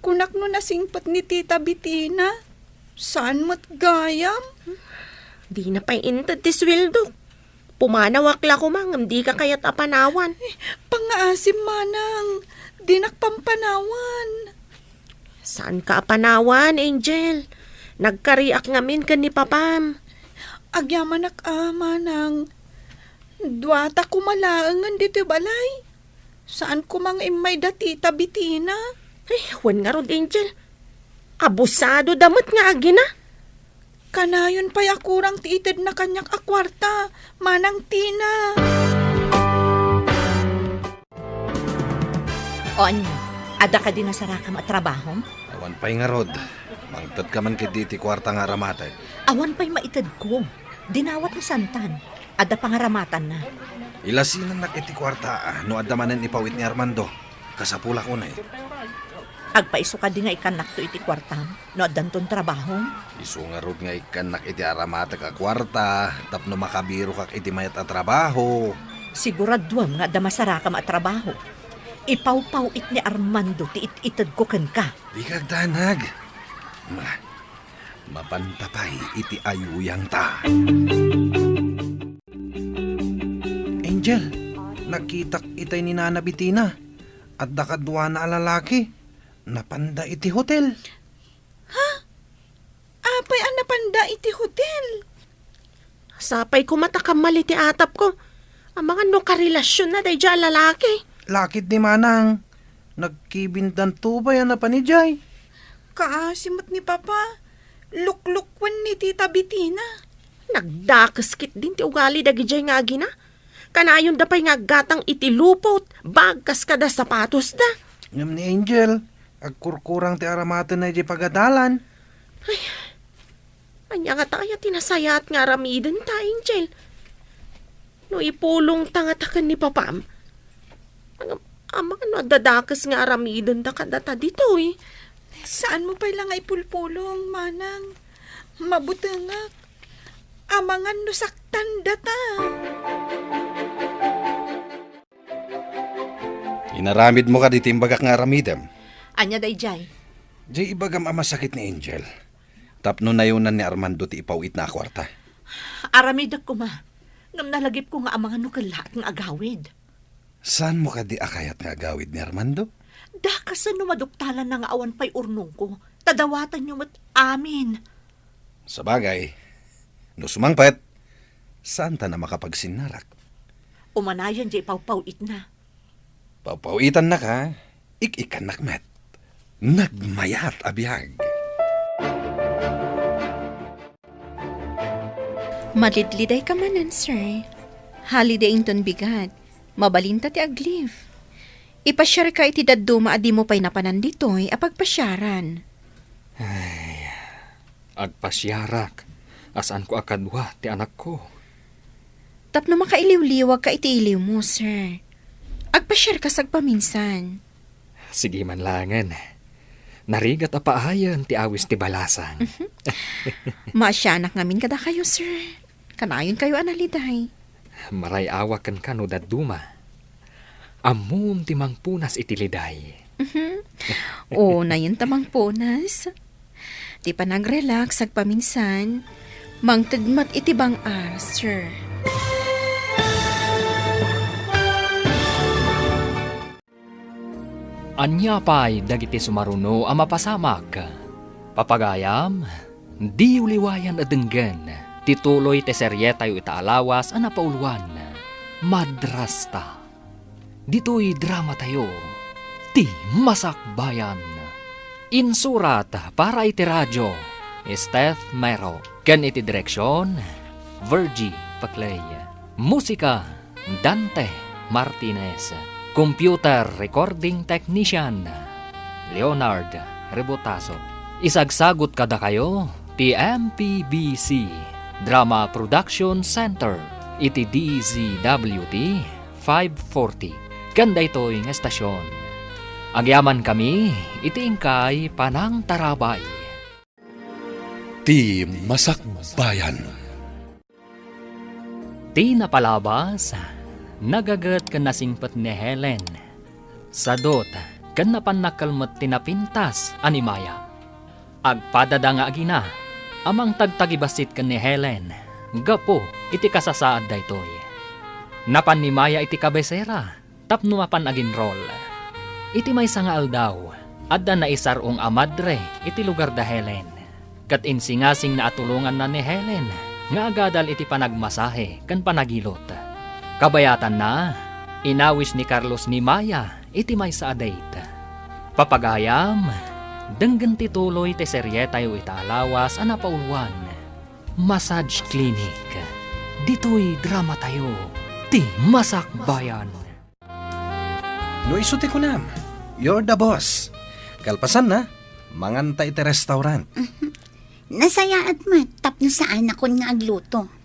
Kunak no nasingpat ni Tita Bitina. Saan mo't gayam? Di na pa'y intad ti sweldo. Pumanawak la ko mang, di ka kayat apanawan. Pangaasim manang, di nakpampanawan. Saan ka apanawan, Angel? Nagkariak ngamin ka ni Papam. Agyaman manang. Duwata kumalaangan dito balay. Saan ko mang imay da Tita Bitina? Ay, wan nga rod, Angel. Abusado damot nga agina. Kanayon pa'y akurang tiitid na kanyak akwarta, manang Tina. O anyo, ada ka din na sarakam at trabahom? Awan pa'y nga rod. Mangtad ka man kiti kwarta nga ramatay. Awan pa'y maitad ko. Dinawat ni Santan. Ada pangaramatan na. Ilasinan na kiti kwarta no adamanan ipawit ni Armando. Kasapula ko na eh. Agpaiso ka di nga ikanak to iti kwartam, no adanton trabaho. Isu nga rod nga ikanak iti aramata ka kwarta, tapno makabiro kak iti mayat at trabaho. Siguraduam nga da masarakam at trabaho. Ipaw-pawit ni Armando ti it-itad ko kan ka. Di kagdanag. Mapantapay iti ayuyang ta. Angel, nakitak itay ni Nana Bitina at dakadwa na alalaki. Napanda iti hotel. Ha? Apay ang napanda iti hotel? Sapay ko matakamali ti atap ko. Ang mga no karelasyon na day dyan lalaki. Lakit ni Manang. Nagkibintan tubay na pa ni Jay. Kaasimot ni Papa. Luklukwan ni Tita Bitina. Nagdakaskit din ti ugali dagi dyan nga agina. Kanayon da pa'y nga gatang itilupot. Bagkas kada sapatos da. Ngam ni Angel. Agkurkurang ti aramaten na di pagadalan. Anya nga tayo tinasayat nga ramiden ta, Angel. No ipulong tangatakan ni Papam. Amang ano dadakas nga ramiden da kadata dito eh. Saan mo pala nga ipulpulong, Manang? Mabutangak. Amangan no saktan data. Inaramid mo ka di timbagak nga aramidem. Anya day jay. Jay ibagam ama sakit ni Angel. Tapno na yunan ni Armando ti ipawit na kwarta. Aramidak ko ma. Ngam nalagip ko nga amangan no kalahat ng agawid. Saan mo ka di akayat nga agawid ni Armando? Dakasan no maduktalan na nga awan pa'y urnong ko. Tadawatan nyo mat amin. Sa bagay, no sumangpet, saan ta na makapagsinarak? Umanayan jay pawpawit na. Papawitan na ka, ik-ikan nakmet. Nagmayat abiyag. Madlidliday ka manan, sir. Holiday inton bigat. Mabalinta ti agliv. Ipasyar ka iti dadduma adi mo pa'y napanan dito'y apagpasyaran. Ay, agpasyarak. Asan ko akadwa ti anak ko? Tapno makailiw-liwag ka iti iliw mo, sir. Agpasyar ka sagpaminsan. Sige man langan. Narigat apaayan ti awis ti balasang. Maasyanak ngamin kada kayo, sir. Kanayon kayo analiday. Maray awakan ka no dadduma. Amum ti mangpunas itiliday. O, na yun tamang punas. Ti pa nagrelax agpaminsan. Mangtagmat iti bang sir. Anya pa'y dagiti sumaruno ang mapasamak. Papagayam, di uliwayan adenggan. Tituloy te seryetayo itaalawas ang napauluan. Madrasta. Dito'y drama tayo. Ti Masakbayan. Insurat para iti radyo. Steph Mero. Ken iti direksyon. Virgie Paclay. Musika. Dante Martinez. Computer Recording Technician Leonard Rebotaso. Isagsagot kada kayo ti MPBC Drama Production Center iti DZWT 540 kanda ito'y nga estasyon. Agyaman kami iti ingkay Panang Tarabay. Ti Masakbayan. Ti napalabas nagagat kan nasingpet ni Helen. Sadot, kan napanakalmat tinapintas animaya. Agpadada nga agina, amang tagtagibasit kan ni Helen. Gapo, iti kasasaad da itoy. Napan ni Maya iti kabesera, tapno mapan agin roll. Iti may sangaal daw, adda na isarong amadre, iti lugar da Helen. Kat insingasing na atulungan na ni Helen, nga agadal iti panagmasahe, kan panagilot. Kabayatan na, inawis ni Carlos ni Maya, iti may sa adate. Papagayam, denggan tituloy te seryetayo itaalawas ang napauluan. Massage Clinic. Dito'y drama tayo, ti Masakbayan. No isuti ko nam, you're the boss. Kalpasan na, manganta iti restaurant. Nasayaat man, tapno saan ako nga agluto.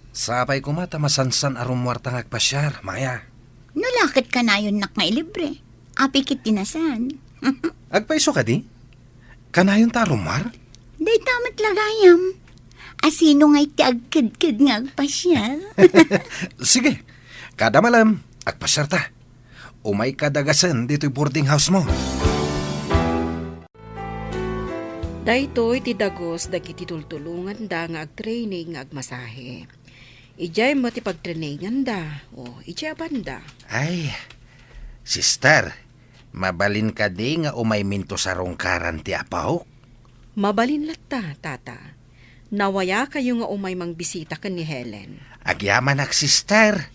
Sapay ko mata masansan arumwarta ng agpasyar, Maya. Nulakit ka na yun nak may libre. Apikit tinasan. Agpaiso ka di? Kanayon ta arumwar? Day tamat lagayam. Asino nga iti agkid-kid nga agpasyar. Sige, kada malam, agpasyar ta. Umay kadagasan dito'y boarding house mo. Daytoy ti dagos dagiti tultulungan da nga agtraining nga agmasahe. Ijay mo ti pagtrainingan da, o ijay banda. Ay, sister, mabalin ka di nga umay minto sa rongkaran ti apaw? Mabalin latta, tata. Nawaya kayo nga umay mang bisita ka ni Helen. Agyaman ak sister.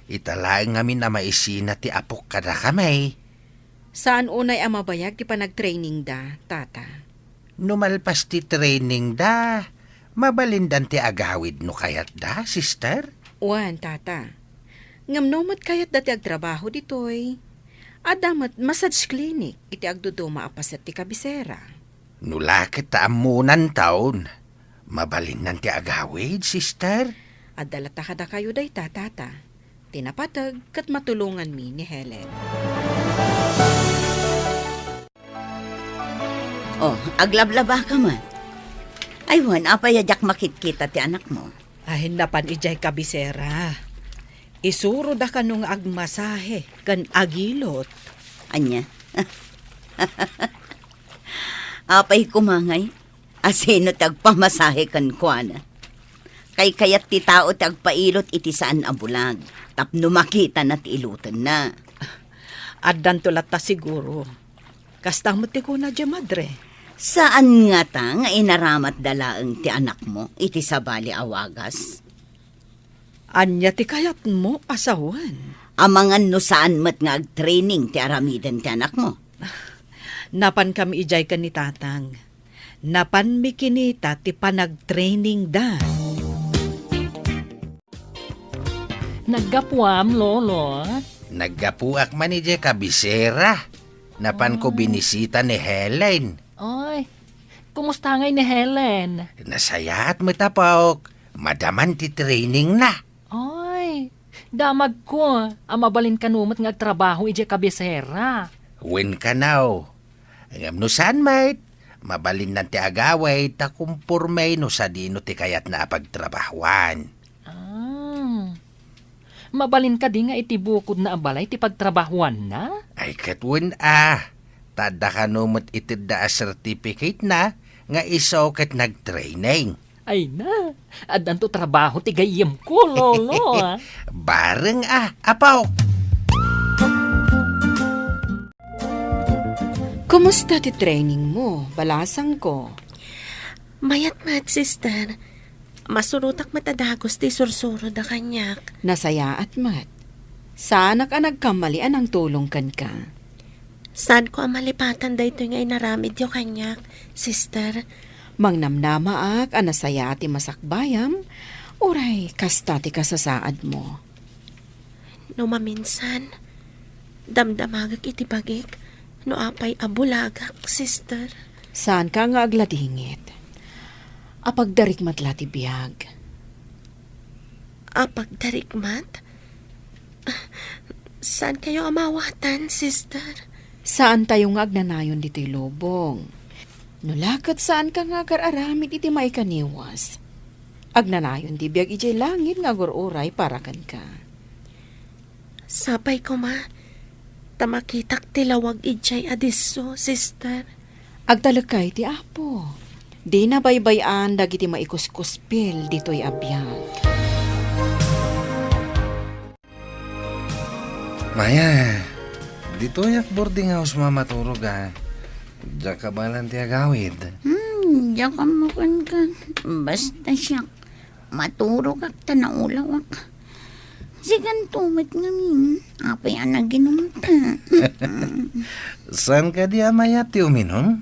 Italaang ngamin na maisina ti apok kada kamay. Saan unay ang mabayag ti panag-training da, tata? Numalpas ti training da. Mabalindan ti agawid no kayat da, sister. Uwan, tata. Ngamnomat kayat dati agtrabaho ditoy. Adamat massage clinic iti agduduma apaset ti kabisera. Nulakit ta amunan taon. Mabalindan ti agawid, sister. Adalata kada kayo day tata. Tinapatag kat matulungan mi ni Helen. Oh, aglablaba ka man. Aywan, apayadyak makitkita ti anak mo. Ay, napan ijay kabisera. Isuro da ka nung agmasahe, kan agilot. Anya? Apay kumangay, asino tagpamasahe kan kuana. Kay kayat ti tao tagpailot iti saan abulag. Tapno makita na ti ilutan na. Addan tulat ta siguro. Kastamot ti ko na dya madre. Saan nga ta nga inaramat dalaang ti anak mo iti sabali awagas? Anya ti kayat mo asawan. Amangan no saan mat nga ag-training ti aramiden ti anak mo. Napan kami ijay ka ni tatang. Napan mi kinita ti panag-training da. Naggapuam, lolo. Naggapuak man ije kabisera. Napan ko binisita ni Helen. Ay, kumusta ngay ni Helen? Nasayaat mo tapok. Madaman ti training na. Ay, damag ko. Mabalin ka numat nga trabaho ije kabisera. Wen ka now. Ngam no saan mate. Mabalin nan ti agaway takumpurmay no sa dino ti kayat na pagtrabahuan. Mabalin ka di nga iti bukod na abalay ti pagtrabahuan na? Ay katwen Tada ka numot itid da certificate na nga iso kat nag-training. Ay na, adan to trabaho ti gayem ko, lolo. Bareng apaw. Kumusta ti training mo? Balasang ko. Mayat-mat, sister. Masurutak matadagos ti sursuro da kanyak. Nasaya at mat. Saan ka nagkamalian ang tulong kan ka? Saan ko ang malipatan da ito nga inaramid yung kanyak, sister? Mangnamnama ak anasaya ti masakbayam, uray kasta ti kasasaad mo. No maminsan, damdamagak iti bagik, no apay abulagak, sister. Saan ka nga agladingit? Apagdarikmat lati biyag. Apagdarikmat? Saan kayo amawatan, sister? Saan tayo nga agnanayon dito'y lobong? Nulakat saan ka nga kararamid iti may kaniwas? Agnanayon di biyag ijay langit nga gururay para kan ka. Sapay ko ma, tamakitak tilawag ijay adiso, sister. Agtalakay ti apo. Di na baybayan dagiti maikuskuspil dito'y abiyag. Maya, dito yak boarding house mamaturog Diyan ka ba lang ti agawid? Diyan ka mo kan. Basta siya. Maturog ak tanaulaw ak. Sigan tumit ngamin. Apay ang naginom ta. Saan ka di amaya ti uminom?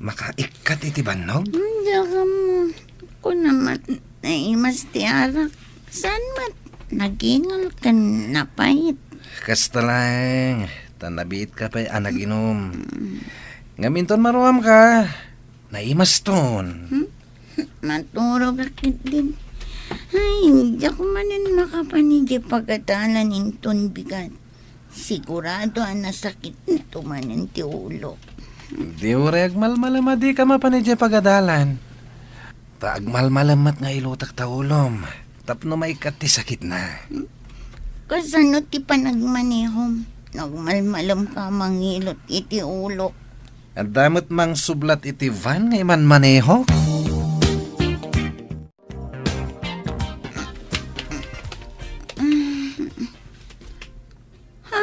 Makaikat iti banog? Diyan ka mo. Ko naman naimas ti arak. Saan mat? Nagingal ka napait. Kasta lang. Tanabit ka pa anaginom. Ngaminton maruam ka. Naimas ton. Maturog akit din. Ay, hindi ako manin makapanigi pagkatalan inton bigat. Sigurado ang nasakit na tumanin ti ulo. Di ureg malmalama di ka mapanidya pagadalan. Taagmalmalamat nga ilutak ta ulom. Tapno maikat ti sakit na. Kasano ti panagmanihom? Nagmalmalam ka mangilot iti ulo. Ang damot mang sublat iti van ngay man maneho. Ha?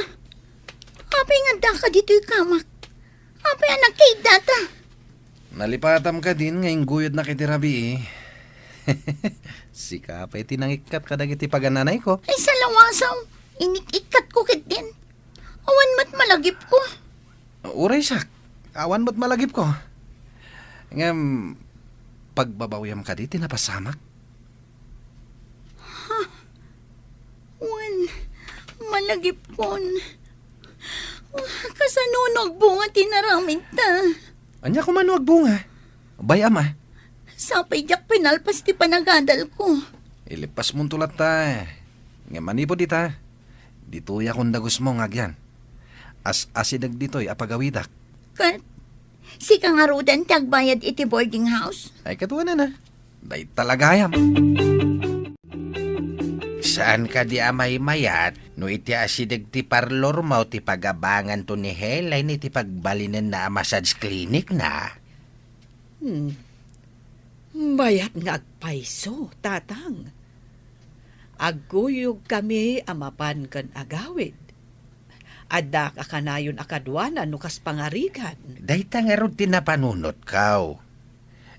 Apay nga da ka dito'y kamak. Apay anak kay data. Nalipatam ka din ngayong guyod na kitirabi Si kapay tinangikat kadagiti pagananay ko. Ay sa lawasaw, inikikat ko kit din. Awan mat malagip ko. Uray sak, awan mo't malagip ko. Ngam, pagbabawyam ka di, tinapasamak. Wan, malagip kon. Kasano nagbunga tinaramid ta. Anya ko manuag bunga. Bayam ah. Sapay jak pinalpas ti panagadal ko. Ilipas mong tulat ta. Nga manipo di ta. Ditoy akong dagos mo ngagyan. Asidag ditoy apagawidak. Kat, si kangarudan tagbayad iti boarding house. Ay katuwa na. Day talagayam. Saan ka di amay mayat? No iti asidag ti parlor mo ti pagabangan to ni Helay ni ti pagbalinan na massage clinic na. Bayat nga agpaiso, tatang. Aguyog kami amapan kan agawid. Adda kakanayon akadwana nukas pangarigan. Dayta nga ron tinapanunot kaw.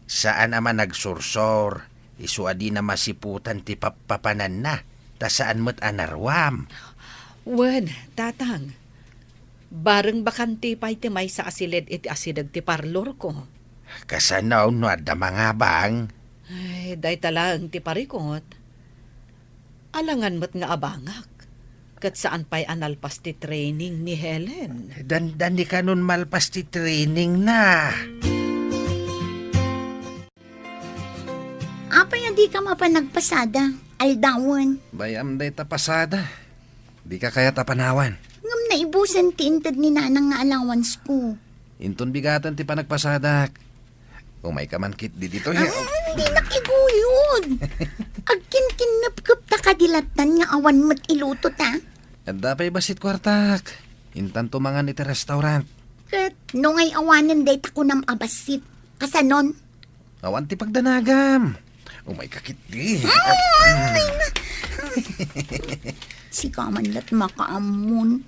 Saan ama nagsursor? Isuadi na masiputan ti papapanan na. Ta saan mo't anarwam? Wen, tatang. Bareng bakanti pa'y ti may sa asilid iti asidag ti parlor ko. Kasanaw no adda mga bang? Ay, day talang ti parikot. Alangan mo't nga abangak. Kat saan pa'y analpas ti training ni Helen. Dandan di ka nun malpas ti training na. Apay di ka mapanagpasada. Aldawan. Bayam day tapasada. Di ka kaya tapanawan. Ngam naibusan ti intad ni nanang nga allowance ko. Inton bigatan ti panagpasadak. Umay ka man kit di dito. Hindi nakiguyod. Agkin-kinapkup ta kadilatan nga awan mo't iluto ta. At dapay basit kwartak. Intan tumangan iti restaurant. Kat, nung ay awanan day ta ko nam abasit. Kasanon? Awan ti pagdanagam. Umay ka kit di. Si kamanlat makaamon.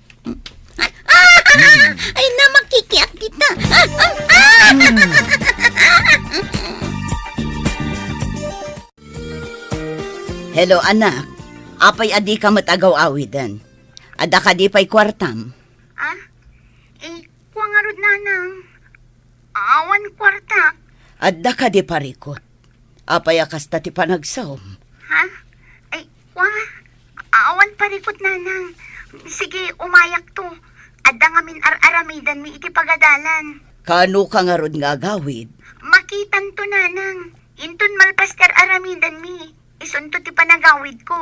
Ay na makikiat kita. Hello anak. Apay adi ka matagaw-awidan. Ada ka di pa'y kwartam. Kuangarod nanang. Awan kwarta. Adda ka di parikot. Apay akas ta ti panagsaom. Ha? Awan parikot nanang. Sige, umayak to. Adda ngamin aramidan mi iti pagadalan. Kano ka nga rod nga gawid? Makitan to nanang. Intun malpaster aramidan mi. Isunto ti panagawid ko.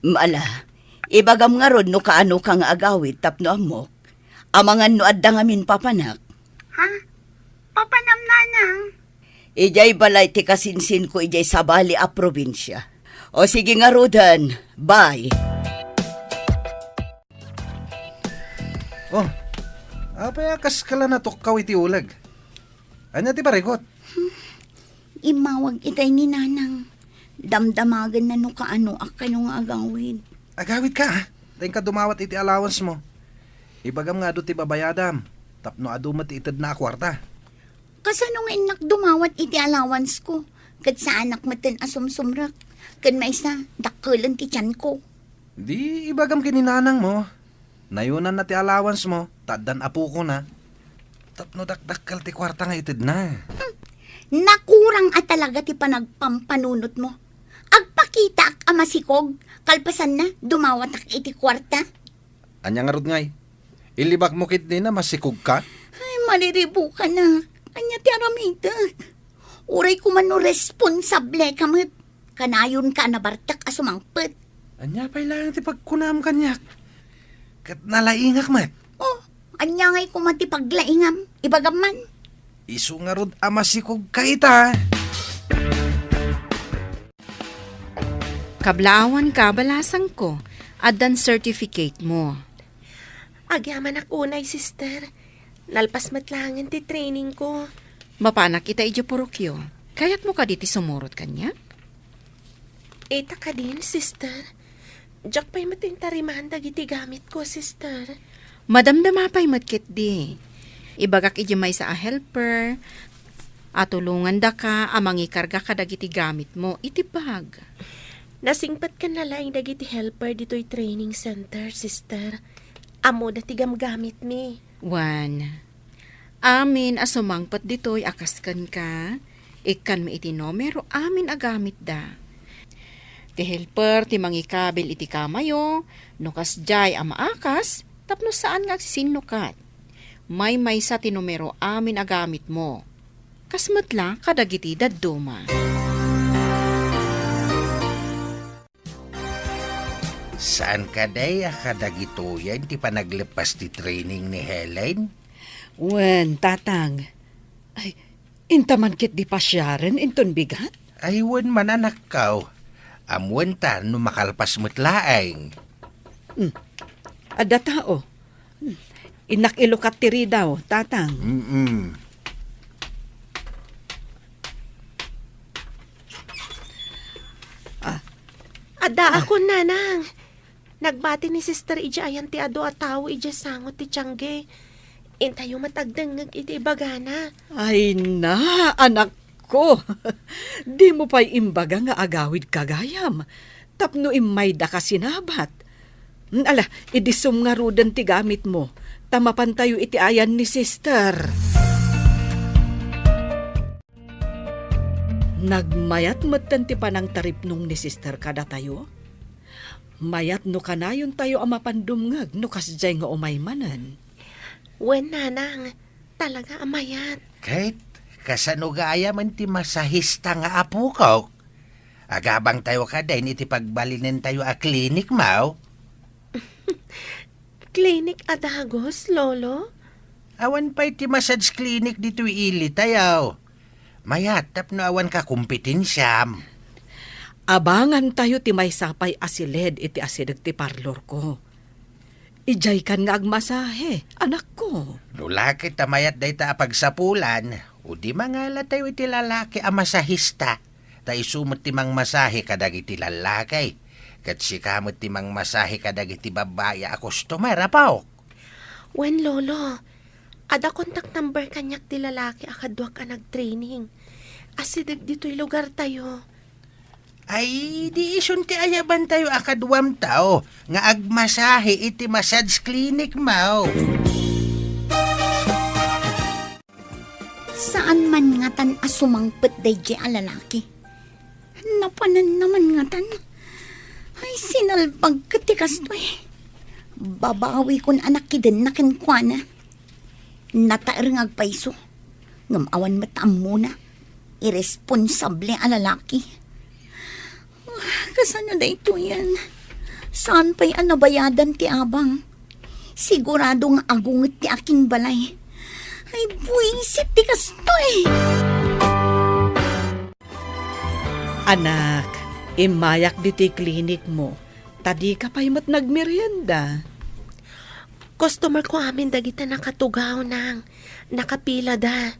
Mala, ibagam nga rod no kaano ka nga agawid tapno amok. Amangan no adda ngamin papanak. Ha? Papanam nanang? Ijay balay ti kasinsin ko ijay sabali a probinsya. O sige nga rodan, bye. Oh, apay akas kala na tukkaw iti ulag. Anya ti parikot? Imawag itay ni nanang. Damdamagan na no kaano akano nga agawid. Agawid ka ha? Dahil ka dumawat iti allowance mo. Ibagam nga do ti babayadam. Tapno adumat itad na kwarta. Kasano nga inak dumawat iti allowance ko? Kad sa anak maten asumsumrak. Kad may isa, dakkelan ti tiyan ko. Di ibagam kininanang mo. Nayunan na ti allowance mo. Taddan apo ko na. Tapno dakdakkal ti kwarta nga itad na. Nakurang at talaga ti panagpampanunot mo. Agpakita ak amasikog. Kalpasan na, dumawat ak iti kwarta. Anya nga rod ngay. Ilibak mo kit na masikog ka? Ay, maliribo ka na. Anya ti aramitak. Uray ko man no responsable kamot. Kanayon ka na bartak asumangpet. Anya pa'y lang ti pagkunam kanyak. Kat nalaingak mat. Oh, anya ngay ko mati paglaingam. Ibagaman. Isu nga rod amasikog ka ita. Kablawan ka, balasang ko. Adan certificate mo. Agyaman ako unay, sister. Nalpas matlangan ti training ko. Mapanak kita idyo purukyo. Kayat mo ka diti sumurot kanya? Eta ka din, sister. Diyak pa'y matintariman dagiti gamit ko, sister. Madamdama pa'y matkit di. Ibagak idyo may sa a helper. At tulungan da ka amang ikarga ka dagiti gamit mo iti bag. Nasingpat ka na lang dagiti helper dito'y training center, sister. Amo dati gamgamit mi. Wan, amin asumangpat dito'y akaskan ka, ikan mi iti numero amin agamit da. Ti helper ti mangikabil iti kamayo, nukas jay amaakas, tapno saan nga sinukat. May sa ti numero amin agamit mo. Kasmatla kadagiti dadduma. Saan ka day akadagito yan ti panaglepas ti training ni Helen? Wen, tatang. Ay, intaman kit di pasyaran inton bigat? Aywan man anak kaw. Amuan ta no makalpas mo't laeng. Ada tao. Inak ilukat tiri daw, tatang. Ada ako, nanang. Nagbati ni Sister Ija ayan ti ado at tao ija sangot ti tiyangge. Intayo matagdangag iti bagana. Ay na, anak ko. Di mo pa'y imbaga nga agawid kagayam. Tapno imay da ka sinabat. Ala, idisum nga rudan ti gamit mo. Tamapan tayo iti ayan ni sister. Nagmayat matan ti panang taripnong ni sister kada tayo. Mayat no kanayon tayo amapandumngag no kasjay nga umaymanan. Wen, nanang. Talaga amayat. Kahit kasano gaya man ti masahista nga apo ko. Agabang tayo ka din iti pagbalinin tayo a klinik, mau. Klinik adagos, lolo? Awan pa iti massage clinic dito ili tayo. Mayat tapno awan ka kumpetensyam. Abangan tayo ti may sapay asiled iti asidag ti parlor ko. Ijay kan nga agmasahe, anak ko. Lulaki tamayat day ta pagsapulan, o di mangala tayo iti lalaki a masahista. Ta isumot ti mang masahe kadag iti lalaki. Kat sikamot ti mang masahe kadag iti babaya a customer, apaw. Wen, lolo. Ada contact number kanyak ti lalaki akadwa ka nag-training. Asidag dito'y lugar tayo. Ay, di isun ti ayaban tayo akaduam tao. Nga agmasahe iti massage clinic, mau. Saan man nga tan asumangpet day di alalaki? Napanan naman nga tan. Ay, sinalpag katikas to eh. Babawi kon anak kidin na kinkwana. Nataer nga agpaiso. Ngamawan matam muna. Irresponsable alalaki. Kasano da ito yan? Saan pa'y anabayadan ti abang? Sigurado nga agunget ti aking balay. Ay, buwisit ti kasto eh. Anak, imayak diti klinik mo. Tadi ka pa'y mat nagmerienda. Customer ko amin dagita nakatugaw nang. Nakapila da.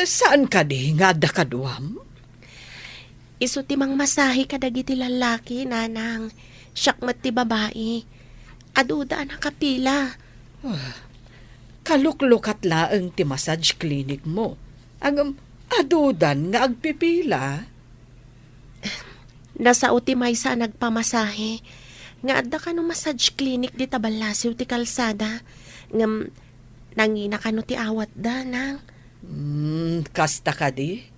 Saan ka di nga da kaduam? Isu ti mang masahe kadagiti lalaki, nanang. Syakmat ti babae. Aduda nakapila. Kaluklukat laeng ti massage clinic mo. Ang adudan nga agpipila. Nasa uti may sa nagpamasahe. Nga adda ka no massage clinic di tabalasiw ti kalsada. Ngam nangina ka no ti awat da, nang. Kasta ka di?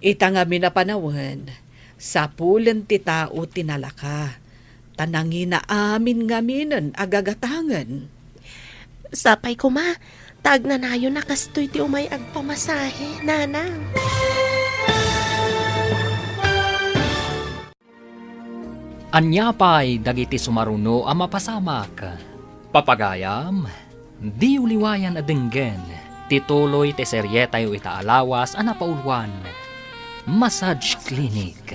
Ita nga minapanawan, sa pulen ti tao tinalaka, tanangin na amin nga minan agagatangan. Sapay ko ma, tag na nayo nakastoy ti umay agpamasahe, nanang. Anyapay dagiti sumaruno a mapasamak. Papagayam, di uliwayan adenggen, tituloy ti seryetayo itaalawas a napaulwan. Massage Clinic.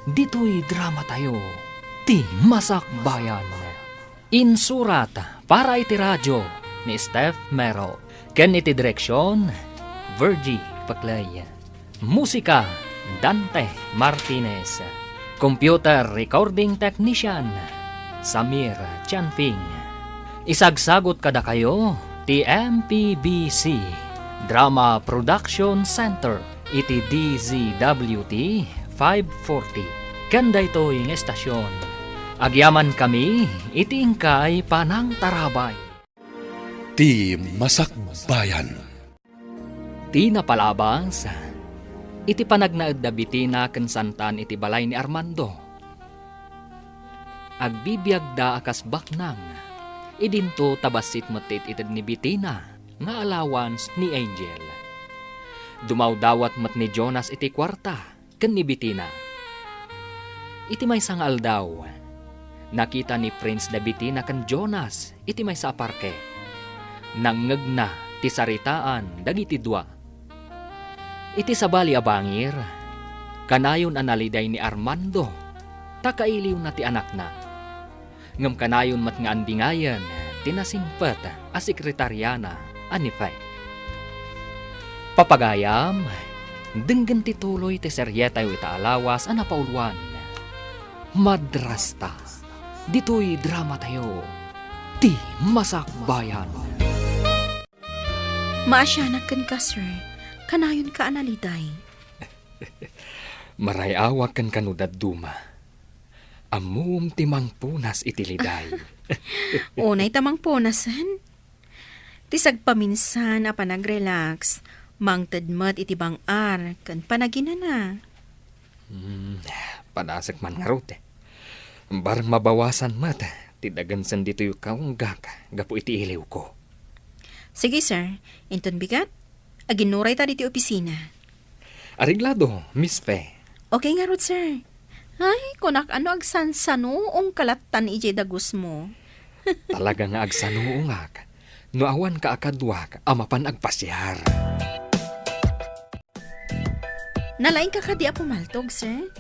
Dito'y drama tayo. Ti Masakbayan. Insurat para iti radyo ni Steph Mero. Ken iti direksyon, Virgie Paclay. Musika, Dante Martinez. Computer Recording Technician, Samir Chanping. Isagsagot kada kayo, ti MPBC Drama Production Center iti DZWT 540. Kanda ito yung estasyon. Agyaman kami, iti ingkay panang tarabay. Ti Masakbayan. Ti napalabas, iti panagnaed da bitina ken santan iti balay ni Armando. Agbibiyag da akas baknang, idinto tabasit metit ited ni bitina, nga allowance ni Angel. Dumawdawat mat ni Jonas iti kwarta, ken ni bitina. Iti may sangal daw, nakita ni Prince da bitina ken Jonas, iti may sa parke. Nangngeg na ti saritaan dagiti dua. Iti sabali abangir, kanayon analiday ni Armando, takailiw na ti anak na. Ngam kanayon mat nga andingayan, tinasingpet a sekretaryana anifay. Papagayam, denggan ti tuloy ti seryeta iti alawas a napauluan. Madrasta, dito'y drama tayo, ti Masakbayan. Maasyanak kan ka, sir. Kanayon ka analiday. Marayawag kan kanudad duma. Amum timang punas itiliday. Unay tamang punasan. Tisag paminsan a panag-relax, mangtadmat iti bang-ar, kan panaginana. Panasak man nga rute. Barang mabawasan mat, tidagansan dito yung kaunggak, gapo iti iliw ko. Sige, sir. Inton bigat. Aginuray ta diti opisina. Ariglado, Miss Fe. Okay nga rod, sir. Ay, kunak ano agsansano ong kalatan ije dagus mo. Talaga nga agsanuungak. No awan ka akadwak, amapan agpasyar. Nalaing ka kadi a pumaltog, sir.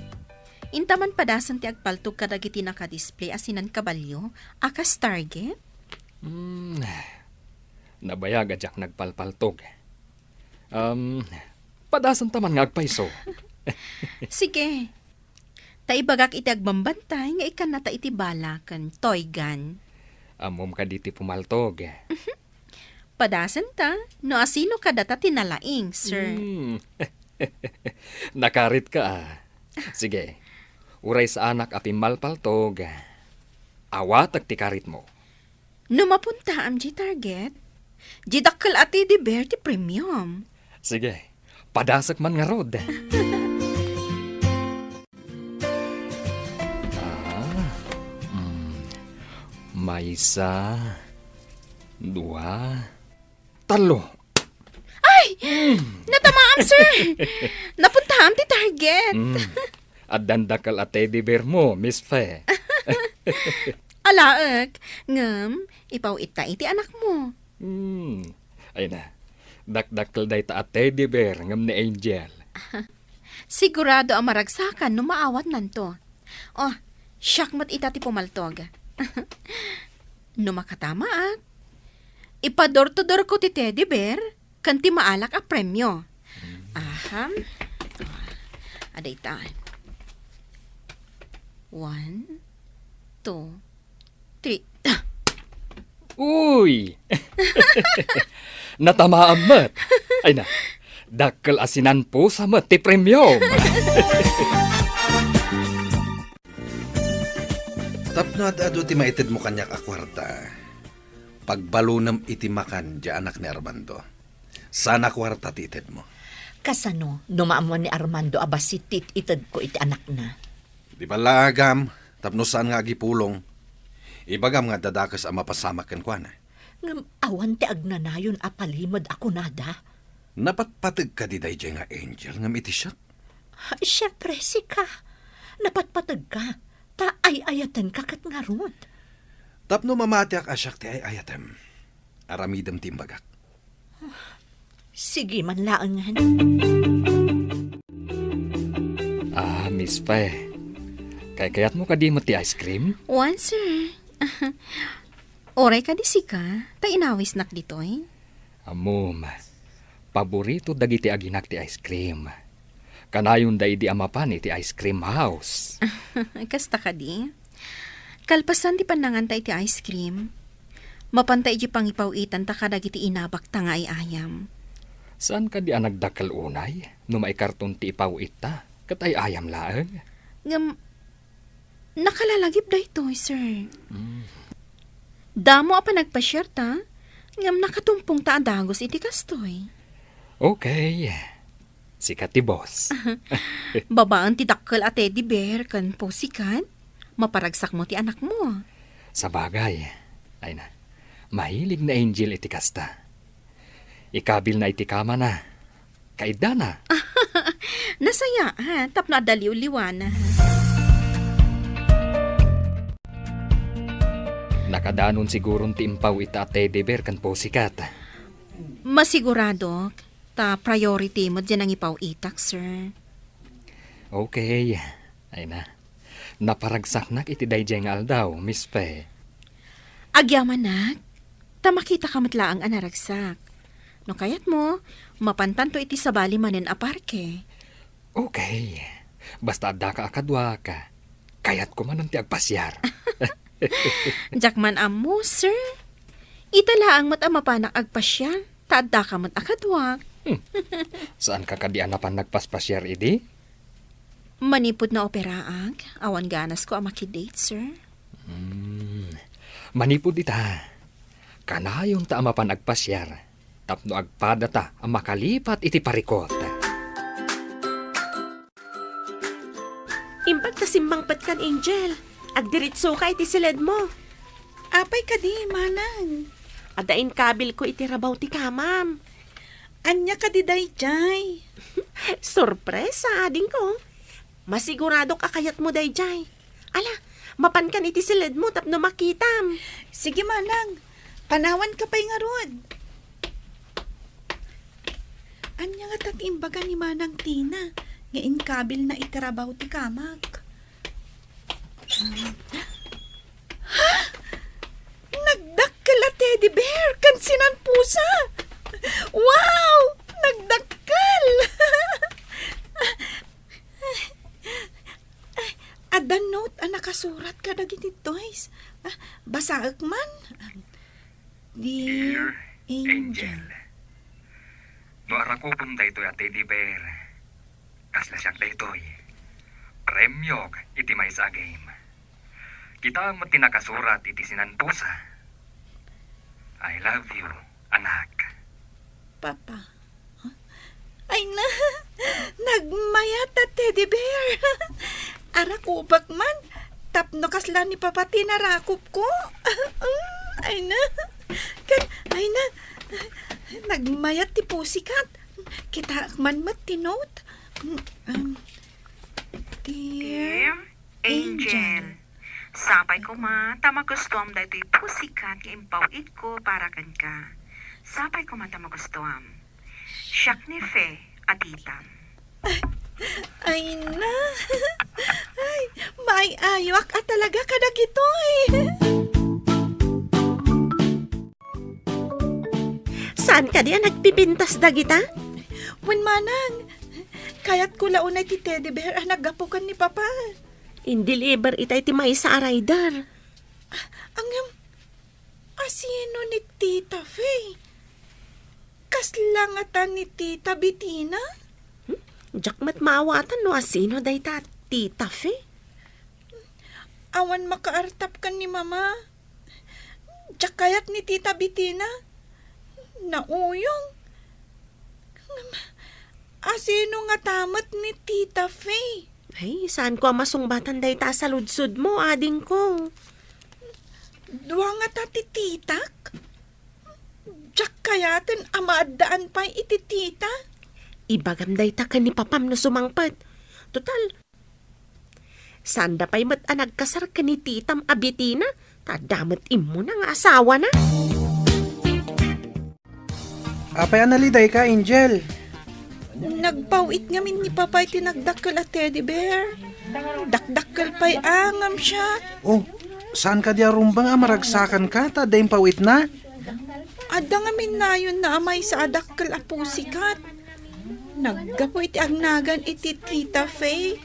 Intaman padasan ti agpaltog kadagiti naka-display asinan kabalyo, akas target. Nabayag adyak nagpalpaltog. Padasan taman nga agpaiso. Sige. Taibagak iti agbambantay nga ikan nata iti balakan, toy gun. Amom ka diti pumaltog. Padasan ta, no asino ka data tinalaing, sir. Nakarit ka Sige, uray sa anak api malpaltog. Awat agtikarit mo. No mapunta am di target, di dakkel ati di Berti Premium. Sige, padasak man nga rod. Maysa, dua, talo. Ay! Natamaam, sir! Napuntahan ti target. At dandakal at teddy bear mo, Miss Fe. Alaek, ngam, ipaw ita iti anak mo. Ay na, dakdakal day ta at teddy bear ngam ni Angel. Sigurado ang maragsakan no maawat nanto. Oh, syak mat ita ti pumaltog. No makatama ipador-to-dor ko ti teddy bear, kanti maalak a premyo. Aham. Aday taan. 1, 2, 3. Uy! Natamaan mat. Ay na, dakkel asinan po sa mat ti premyo. Tapno at ado ti maited mo kanyak akwarta. Pagbalunam iti makan di anak ni Armando. Sana kwarta ti ited mo. Kasano, numaamuan ni Armando abasitit ited ko iti anak na. Di ba lagam, tapno saan nga agipulong. Ibagam nga dadakas ang mapasamak kan kwa na. Ngam awan ti agnanayon apalimod ako nada. Napatpatag ka di day nga Angel ngam iti siya. Siyempre, sika. Napatpatag ka. Ta ay-ayatan kakat nga rod. Tapno mamatiak asyak ti ay-ayatem. Aramidam timbagak. Sige man laangan. Miss Fe. Kayat mo ka di mo ti ice cream? One, sir. Oray ka di sika. Ta inawis nak ditoy. Amom. Paborito dagiti aginak ti ice cream. Kanayon da idi amapan iti ice cream house. Kasta ka di. Kalpasan di panangan ta iti ice cream. Mapantay di pangipawitan ta kadag iti inabak ta nga ay ayam. Saan ka di nagdakkel unay? No maikarton ti ipaw ita, katay ayam laeng. Ngam, nakalalagip da ito, sir. Damo apa nagpa-share ta? Ngam nakatumpong ta adagos iti kastoy. Okay. Sikat ti boss. Babaan ti dakkel at teddy bear kan posikat. Maparagsak mo ti anak mo. Sa bagay, ay na, mahilig na Angel iti kasta. Ikabil na iti kama na. Kaida na. Nasaya, ha? Tapno adaliw-liwana. Nakadanon sigurong ti impaw ita at teddy bear kan posikat. Masigurado, ta priority mo dyan ang ipaw itak, sir. Okay. Ay na. Naparagsak nak iti dayjay nga aldaw, Miss Pe. Agyaman nak, ta makita ka matla ang anaragsak. No kayat mo, mapantan to iti sabali manen a parke. Okay. Basta adda ka akadwa ka. Kayat ko man ang ti agpasyar. Jakman amo, sir. Italaang mat amapanak agpasyal, ta adda ka mat akadwak. Saan ka kadian na pan nagpaspasyar idi? Manipod na operaag, awan ganas ko ang makidate, sir. Manipod ita. Kanayon ta ama pan agpasyar. Tapno agpada ta ang makalipat iti parikot. Imbag ta simbangpat kan, Angel. Agdiritso ka iti silid mo. Apay ka di, manang. Adain kabil ko iti rabaw ti kamam. Anya ka di dayjay. Sorpresa, ading ko. Masigurado ka kayat mo dayjay. Ala, mapan kan iti silid mo tapno makitam. Sige, manang. Panawan ka pa'y nga rod. Anya nga tatimbaga ni Manang Tina. Ngayon kabil na itirabaw ti kamag. Ha? Nagdakkel a teddy bear kan sinan pusa. Wow! Nagdakkel! Ada note ang nakasurat ka dagiti toys. Basaak man. Dear Angel. No arako pun daytoy at teddy bear. Kasla siyak daytoy. Premyo iti may sa game. Kita ang matinakasurat iti sinanpusa. I love you, anak. Papa. Huh? Ay na, nagmayat at teddy bear. Arakubak man, tapno kasla ni Papa tinarakop ko. Ay na, ay na, nagmayat ti pusikat. Kita man mat ti note. Dear Angel. Sapay ko ma, tamagustuam da ito'y pusikat nga impawit ko para kan ka. Sapay ko ma tamagustuam. Siyak ni Fe at itam. Ay na, ay, may ayok at talaga kadagito eh. Saan ka diyan nagpipintas dagita? Wen manang, kayat ko launay ti teddy bear ang nagapukan ni Papa. Indeliver itay ti may sa rider. Asino ni Tita Faye? Kaslangatan ni Tita Bettina? Jakmat maawatan no asino day ta Tita Fe. Awan makaartap kan ni Mama. Jakayat ni Tita Bettina. Nauyong. Asino nga tamat ni Tita Faye? Ay, saan ko masungbatan day ta sa ludsud mo, ading ko? Dua nga ta tititak? Jak kayaten amaadaan pa iti tita? Ibagam day ta ka ni Papam no sumangpad. Total, sanda pa'y mat anagkasar ka ni Titam Abitina, tadamat imo na nga asawa na. Apay analiday ka, Angel. Nagpawit ngamin ni Papay tinagdakkel at teddy bear. Dakdakkel pa'y angam siya. Oh, saan ka diya rumbang maragsakan ka? Tadayang pawit na? Ada ngamin na yun na amay sa adakkel a pusikat. Naggapo iti agnagan iti Tita Faye.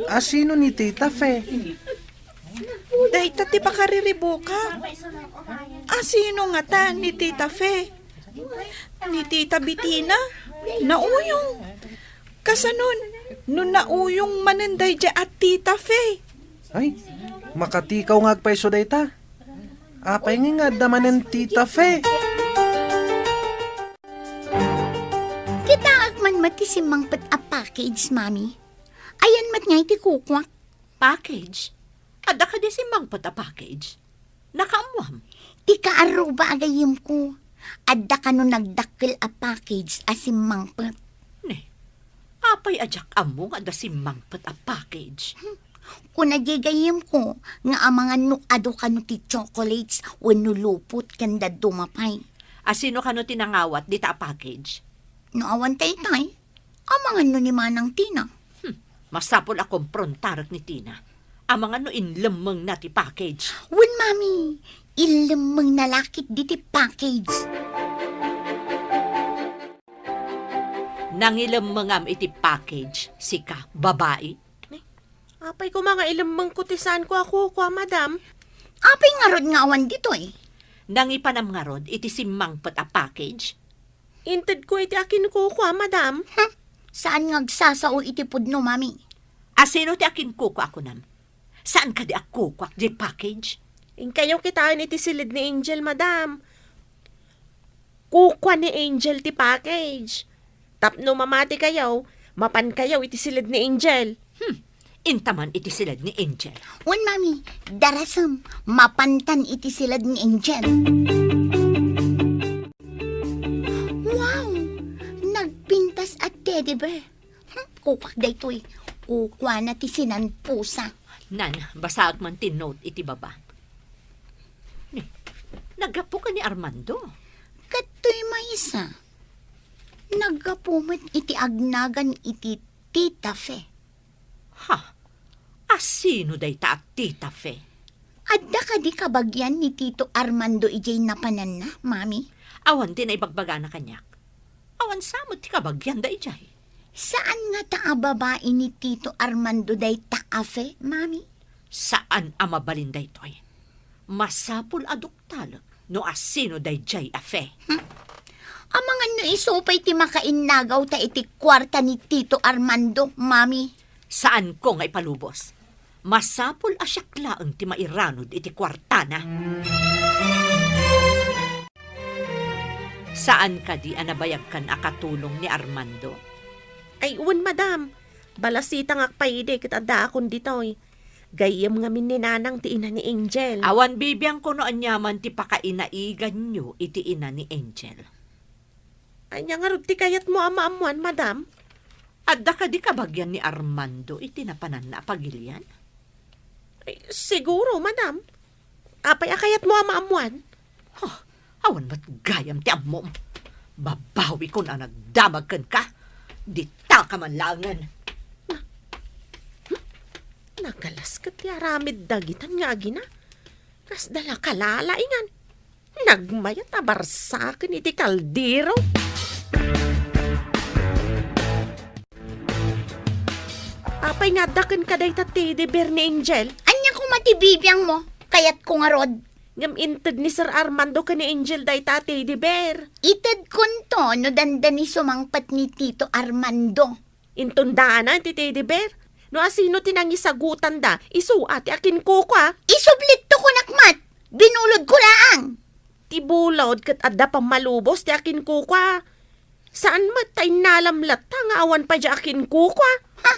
Asino ni Tita Fe? Dahita ti pakariribo ka. Asino nga ta ni Tita Faye? Ni Tita Bitina, nauyong. Kasanon, no nauyong mananday dya at Tita Fe. Ay, makatikaw nga agpaiso dayta. Apay nga daman ng Tita Fe. Kita man matisimang pat a package, mami. Ayan mat nga iti kukwak. Package? Ada ka di si mangpot a package? Nakaamwam. Ti kaaruba agayim ko. Adda ka no nagdakkel a package asimang pat. Apay ajak amo nga da si mangpot a package. Kung nagigayim ko, nga ang mga nukado ka no ti chocolates when nulupot kanda dumapay. Asino ka no tinangawat di ta a package? No awan tay-tay, ang mga no ni Manang Tina. Masapol akong prontarak ni Tina. Ang mga no inlemeng na ti package. Wen, mami, ilemeng nalakit di ti package. Nangilemengam iti package, sika, babae. Apay ko mga ilamang kutisan ko ako, madam. Apay nga rod nga awan dito eh. Nangipanam nga rod, iti simangpot a package. Inted ko iti akin ko, madam. Saan nga agsasao iti pudno, mami? Asino ti akin kuko ako nam? Saan ka di ako kuko di package? In kayo kitaan iti silid ni Angel, madam. Kukwa ni Angel ti package. Tapno mamati kayaw, mapan kayaw iti silid ni Angel. Intaman iti silid ni Angel. Wen, mami, darasam, mapantan iti silad ni Angel. Wow! Nagpintas at teddy bear. Kupak daytoy. Kukwa na ti sinan pusa. Nan, basaag man tinote iti baba. Nagapo ka ni Armando. Katoy maysa. Nagapumit iti agnagan iti Tita Fe. Ha? Asino day ta at Tita Fe? Adda ka di kabagyan ni Tito Armando ijay napanan na, mami? Awan din ay bagbaga na kanyak. Awan samot ti kabagyan da ijay. Saan nga ta babae ni Tito Armando day taafe, mami? Saan ang mabalin day toy? Masapul aduktalag no asino day jay afe. Ang mga no isupay ti makainagaw ta iti kwarta ni Tito Armando, mami. Saan ko nga ipalubos? Masapul asyaklaang ti mairanod iti kwartana. Saan ka di anabayag kan akatulong ni Armando? Ay, uwan, madam. Balasita nga paide kita da akon ditoy. Gayam nga min ni nanang ti ina ni Angel. Awan bibiyang ko noon yaman ti pakainaigan nyo iti ina ni Angel. Ay, nga nga ti kayat mo ama-amuan, madam. Adda ka di kabagyan ni Armando iti napanan na pagilian? Ay, siguro, madam. Apay akayat mo ama-amuan. Awan ba't gayam ti amom? Babawi ko na nagdamag ka. Di ta ka man langan. Nagalas ka ti aramid dagitan nga agina. Kas dala kalalaingan. Nagmayat abarsakin iti kaldero. Apay nga dakin ka day teddy bear ni Angel. Anya kung matibibiyang mo, kayat ko nga rod. Ngam inted ni Sir Armando ka ni Angel day teddy bear. Ited kunto no dandan ni sumangpat ni Tito Armando. Intundaan na ti teddy bear. No asino tinangisagutan da, isuati akin ko ka. Isublit to ko nakmat. Binulod ko laang. Tibulod kat adda pang malubos ti akin ko ka. Saan matay nalamlat nga awan pa di akin ko ka? Ha?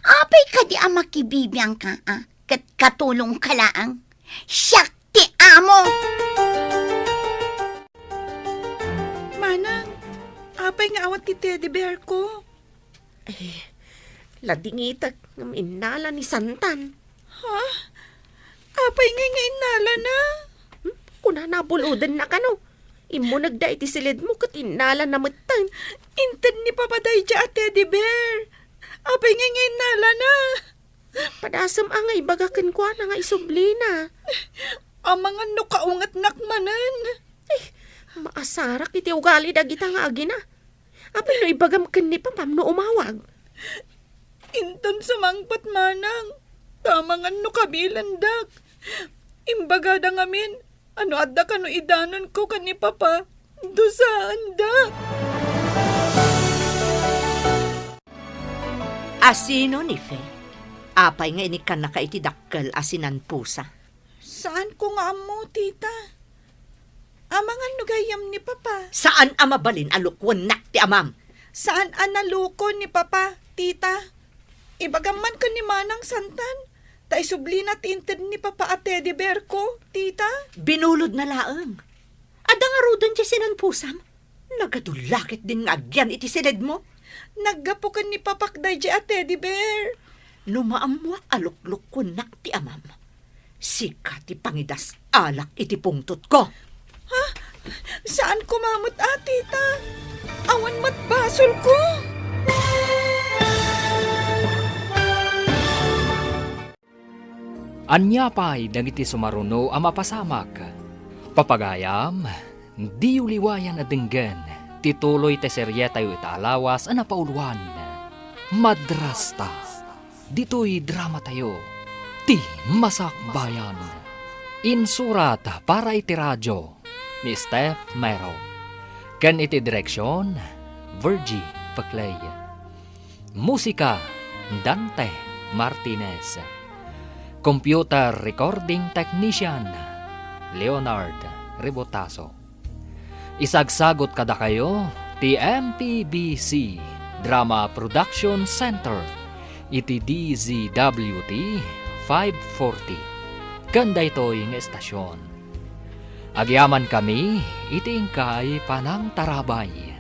Apay ka di ang makibibiyang ka, ah? Kat katulong ka laang. Siyak ti amo! Manang, apay nga awat ti teddy bear ko. Eh, ladingitak ng inala ni Santan. Ha? Apay nga inala na. Kuna nabuludan na ka no. Imo nagda iti silid mo kat inala na matan. Inted ni papaday dya at teddy bear. Apay nga inala na. Padasam angay bagakan ko na nga isubli na. Ang mga nukaungat nakmanan. Maasarak iti ugali dagita nga agina. Apay no ibagam kan ni papam no umawag. Inton sa mangpat manang. Tamangan no kabilandak. Imbagada ngamin. Ano adda ka no idanon ko kan ni papa. Dusaan da. Asino ni Fe? Apay nga ini ka nakaitidakkel asinan pusa. Saan ko nga mo, tita? Amangan nugayam ni papa. Saan amabalin alukwan nak ti amam? Saan analuko ni papa, tita? Ibagaman ka ni Manang Santan. Ta isubli na tinted ni papa at teddy bear ko, tita. Binulod na laeng. Ada nga rudan ti sinan pusam. Nagadulakit din nga agyan iti silid mo. Naggapukan ni papakday di at teddy bear. Numaamuak alukluk ko nak ti amam. Sika ti pangidas alak iti pungtot ko. Ha? Saan kumamot tita? Awan matbasol ko. Anya pa'y dagiti sumaruno ang mapasamak. Papagayam, di uliwayan at dinggan, tituloy te serye tayo italawas ang napauluan. Madrasta, dito'y drama tayo, ti masakbayan. Insurat para iti radyo, ni Steph Mero. Kan iti direksyon, Virgie Paclay. Musika, Dante Martinez. Computer Recording Technician, Leonard Ribotaso. Isagsagot kada kayo, ti MPBC Drama Production Center, iti DZWT 540. Ganda ito'y ng estasyon. Agyaman kami, iti ingkay panang tarabay.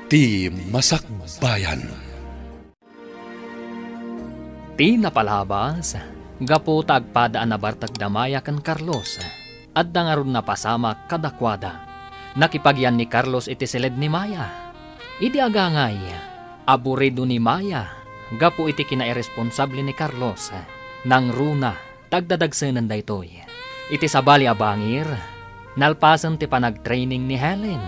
Ti Masakbayan. Ti napalabas, gapo tagpadaan na bartag damaya kan Carlos, at dangarun na pasama kadakwada. Nakipagyan ni Carlos iti silid ni Maya. Idi agangay, aburido ni Maya, gapo iti kinairesponsable ni Carlos, nang runa, tagdadagsenan da ito'y. Iti sabali abangir, nalpasan ti panag-training ni Helen,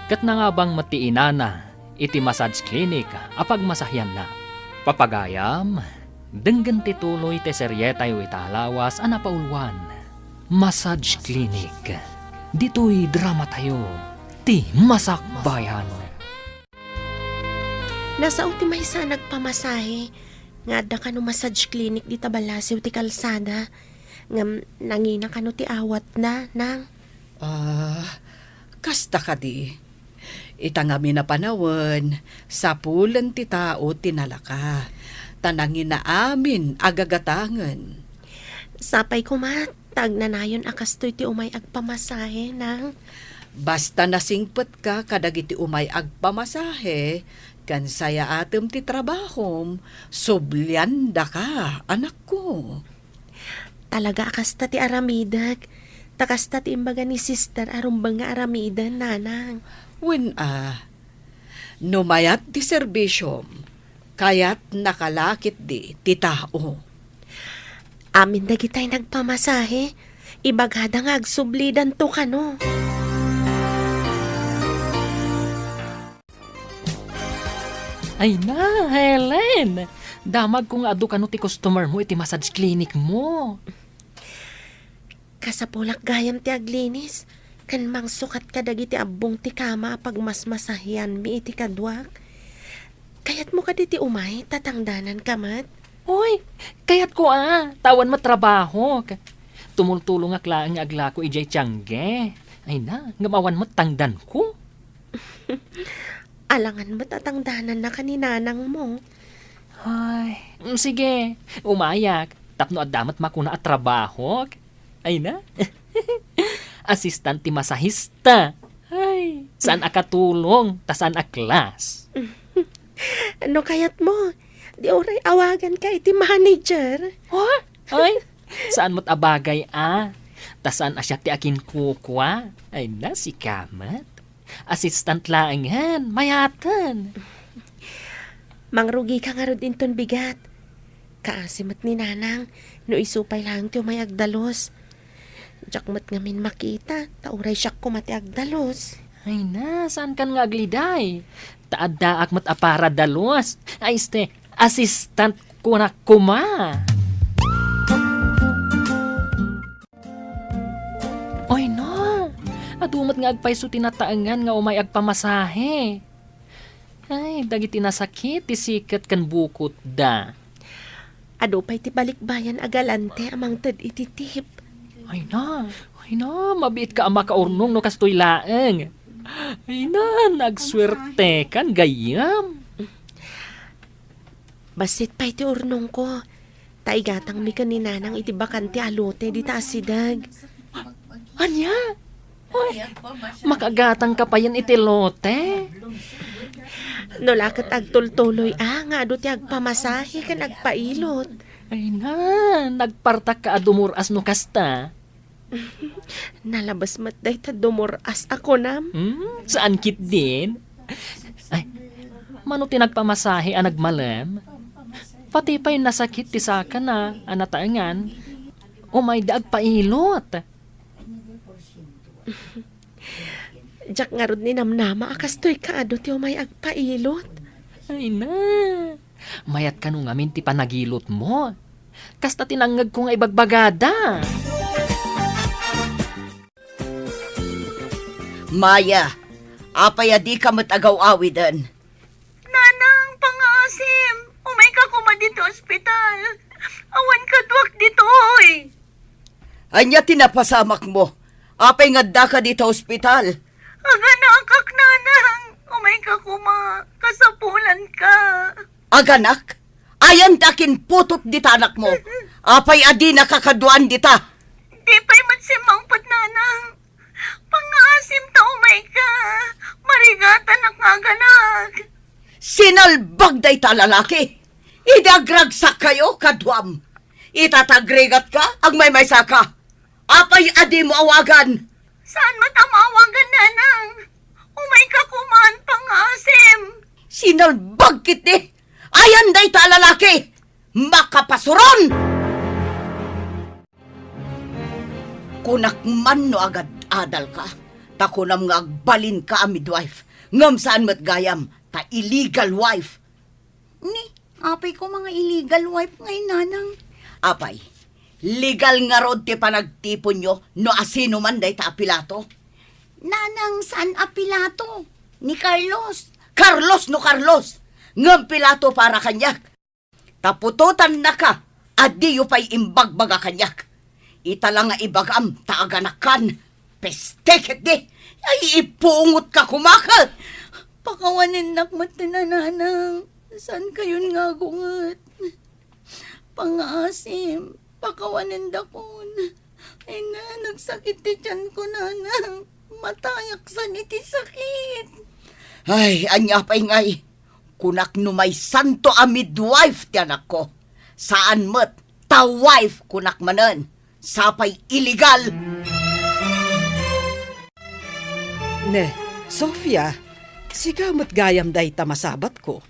kat nangabang matiinana, iti massage clinic, apag masahyan na. Papagayam, denggan tituloy te serye tayo italawas ang napauluan. Massage Clinic. Dito'y drama tayo. Ti masakbayan. Nasa uti may sa nagpamasahe. Nga da ka no massage clinic di tabalasiw ti kalsada. Nga nangina ka no ti awat na, nang. Kasta ka di. Itangami na panawan, sa pulan ti tao tinalaka. Tanangin na amin agagatangan. Sapay ko tag nanayon akastoy ti umay agpamasahe, nang. Basta nasingpet ka kadagiti umay agpamasahe, kan saya atem ti trabahom, sublianda ka, anak ko. Talaga akasta ti aramidag. Takasta ti imbaga ni sister arumbang nga aramidan, nanang. Numayat ti serbisyom, kaya't nakalakit di ti tao. Amin da kita'y nagpamasahe. Ibagada nga agsublidan to ka no. Ay na, Helen! Damag kung adu ka no ti customer mo iti massage clinic mo. Kasapulak gayam ti aglinis. Kan mang sukat ka dagiti abong ti kama pag mas masahyan mi iti kadwak. Kayat mo ka diti umay, tatangdanan ka mat. Hoy, kayat ko tawan matrabaho. Tumultulong aklaan nga agla ko ijay tiyangge. Ay na, ngamawan mo tangdan ko. Alangan mo tatangdanan na kaninanang mo. Ay, sige, umayak. Tapno at damat makuna at trabaho. Ay na, assistant ti masahista. Ay, saan akatulong, ta saan aklas. Ano kayat mo? Di oray awagan ka iti manager. What? Ay, saan mo't abagay ta saan asya ti akin kukwa? Ay na, si Kamat. Assistant lang yan, mayatan. Mangrugi ka nga rin ton bigat. Kaasimat ni nanang, no isupay lang ti umay agdalos. Jakmat ngamin makita, tauray siyak kumati agdalos. Ay na, saan kan nga agliday? Taaddaak mat apara dalos. Ay este, assistant ko na kuma. Ay na, Adumot nga agpayso tinataangan nga umay agpamasahe. Ay, dagiti nasakit, ti sikat kan bukot da. Ado pa'y ti balikbayan agalante amang tad ititip. Ay na, mabiit ka ama kaurnong no kastoy laeng. Ay na, nagswerte kan gayam. Basit pa'y ti urnong ko. Taigatang mi kaninanang iti bakante alote di taasidag. Anya? Ay, makagatang ka pa yan itilote. No lakat agtultuloy nga ado ti agpamasahe kan agpailot. Ay na, nagpartak ka adumuras no kasta. Nalabas matday ta dumuras ako nam. Saan kit din? Ay, mano tinagpamasahe ang nagmalam? Pati pa yung nasakit ti saka na anataangan. Umay daag pailot. Jak nga rod ni namnama akastoy ka ado ti umay agpailot. Ay na, mayat ka nung amin ti panagilot mo. Kasta tinangag ko nga ibagbagada. Maya, apaya di ka matagaw-awidan. Nanang, pangaasim. Umay ka kuma dito ospital. Awan ka duwak dito, oy. Anya tinapasamak mo. Apay nga da ka dito ospital. Aga na akak, nanang. Umay ka kuma. Kasapulan ka. Aganak? Ayan dakin putot dita anak mo. Apay adi nakakaduan dita. Di pa'y matsimang nanang. Pangaasim ta umay ka. Marigatan ak nga ganak. Sinalbag day ta lalaki. Idagragsak kayo, kadwam. Itatagrigat ka, ang may saka. Apay adi mo awagan. Saan matamawagan, nanang? Umay ka kumaan, pangaasim. Sinalbag kit ni. Ayan day ta lalaki. Makapasuron! Kunak man no agad adal ka. Takunam nga agbalin ka a midwife. Ngam saan mat gayam, ta illegal wife. Ni, apay ko mga illegal wife ngay nanang. Apay, legal nga rod ti panagtipon nyo no asino man day ta apilato. Nanang saan apilato? Ni Carlos. Carlos no Carlos. Ngam pilato para kanyak. Tapututan na ka, adi yu pa'y imbagbaga kanyak. Itala nga ibagam, taaganakan. Pesteket di, ay ipungot ka kumakat. Pakawanin nakmat na nanang, saan kayon nga gungat? Pangasim, pakawanin dakon. Ay na, nagsakit ti tiyan ko nanang. Matayak sa niti sakit. Ay, anya pa'y ngay. Kunak no may santo a midwife ti anak ko. Saan mo't ta wife kunak manen. Sapay illegal. Ne, Sofia, sigamot gayam day tamasabat ko.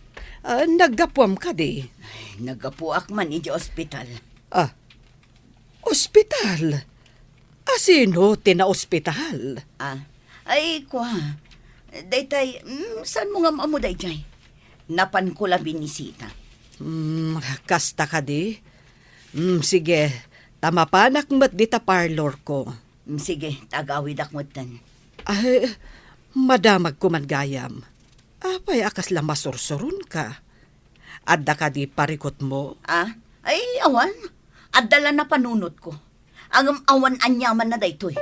Naggapuam ka di. Nagapuak man iti ospital. Ospital? Asino tina-ospital? Ay, kwa. Daytay, saan mo nga maamo daytay? Napan ko la binisita. Kasta ka di? Sige, tamapanak mat di ta parlor ko. Sige, tagawid akmat tan. Ay, madamag ko man gayam. Apay akas lang masursurun ka. Adda ka di parikot mo? Ay, awan. Adala na panunot ko. Ang awan anyaman na daytoy.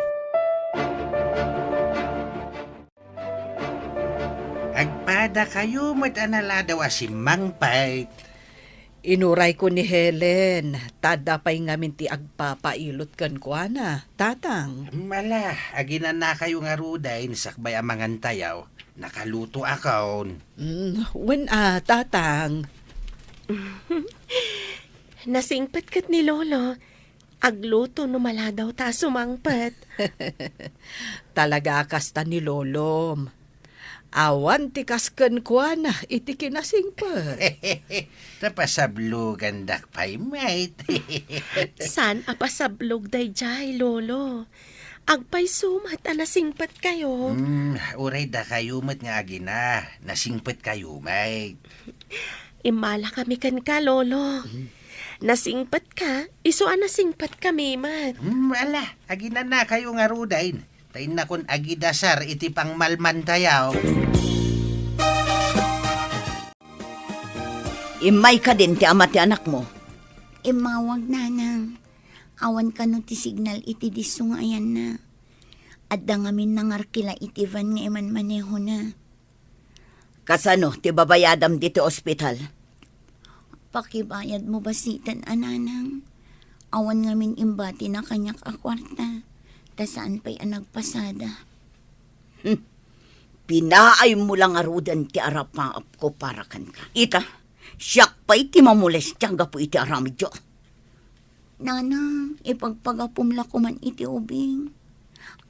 Agpada kayo matanala daw si Mang Pait. Inuray ko ni Helen. Tada pa'y ngamin ti agpapailot kan ko na. Tatang. Mala, aginan na kayo nga rudain sakbay ang mga tayaw. Nakaluto akon. Tatang. Nasingpat kat ni Lolo. Agluto no mala daw ta sumangpat. Talaga kasta ni Lolom. Awan ti kasken kwa na iti kinasingpat. Tapasablugan dakpay, mate. San apasablog day jay, Lolo? Agpay sumat nasingpat kayo. Uray da kayo mat nga agina. Nasingpat kayo, mate. Imala kami kan ka, Lolo. Nasingpat ka, iso nasingpat kami, mat. Ala, agina na kayo nga rudain. Tay na kun agidasar iti pang malmantayaw. Imay ka din ti ama ti anak mo. Imawag nanang. Awan ka no ti signal iti disong ayan na. Adda ngamin nangarkila iti van nga iman maneho na. Kasano ti babayadam dito ospital? Pakibayad mo basitan ananang. Awan ngamin imbati na kanyak akwarta. Ta saan pa'y nagpasada. Pinaay mo lang arudan ti arapaap ko para kan ka. Ita, siyak pa'y ti mamules tiyang gapo iti aramidyo. Nanang, ipagpagapumla ko man iti ubing.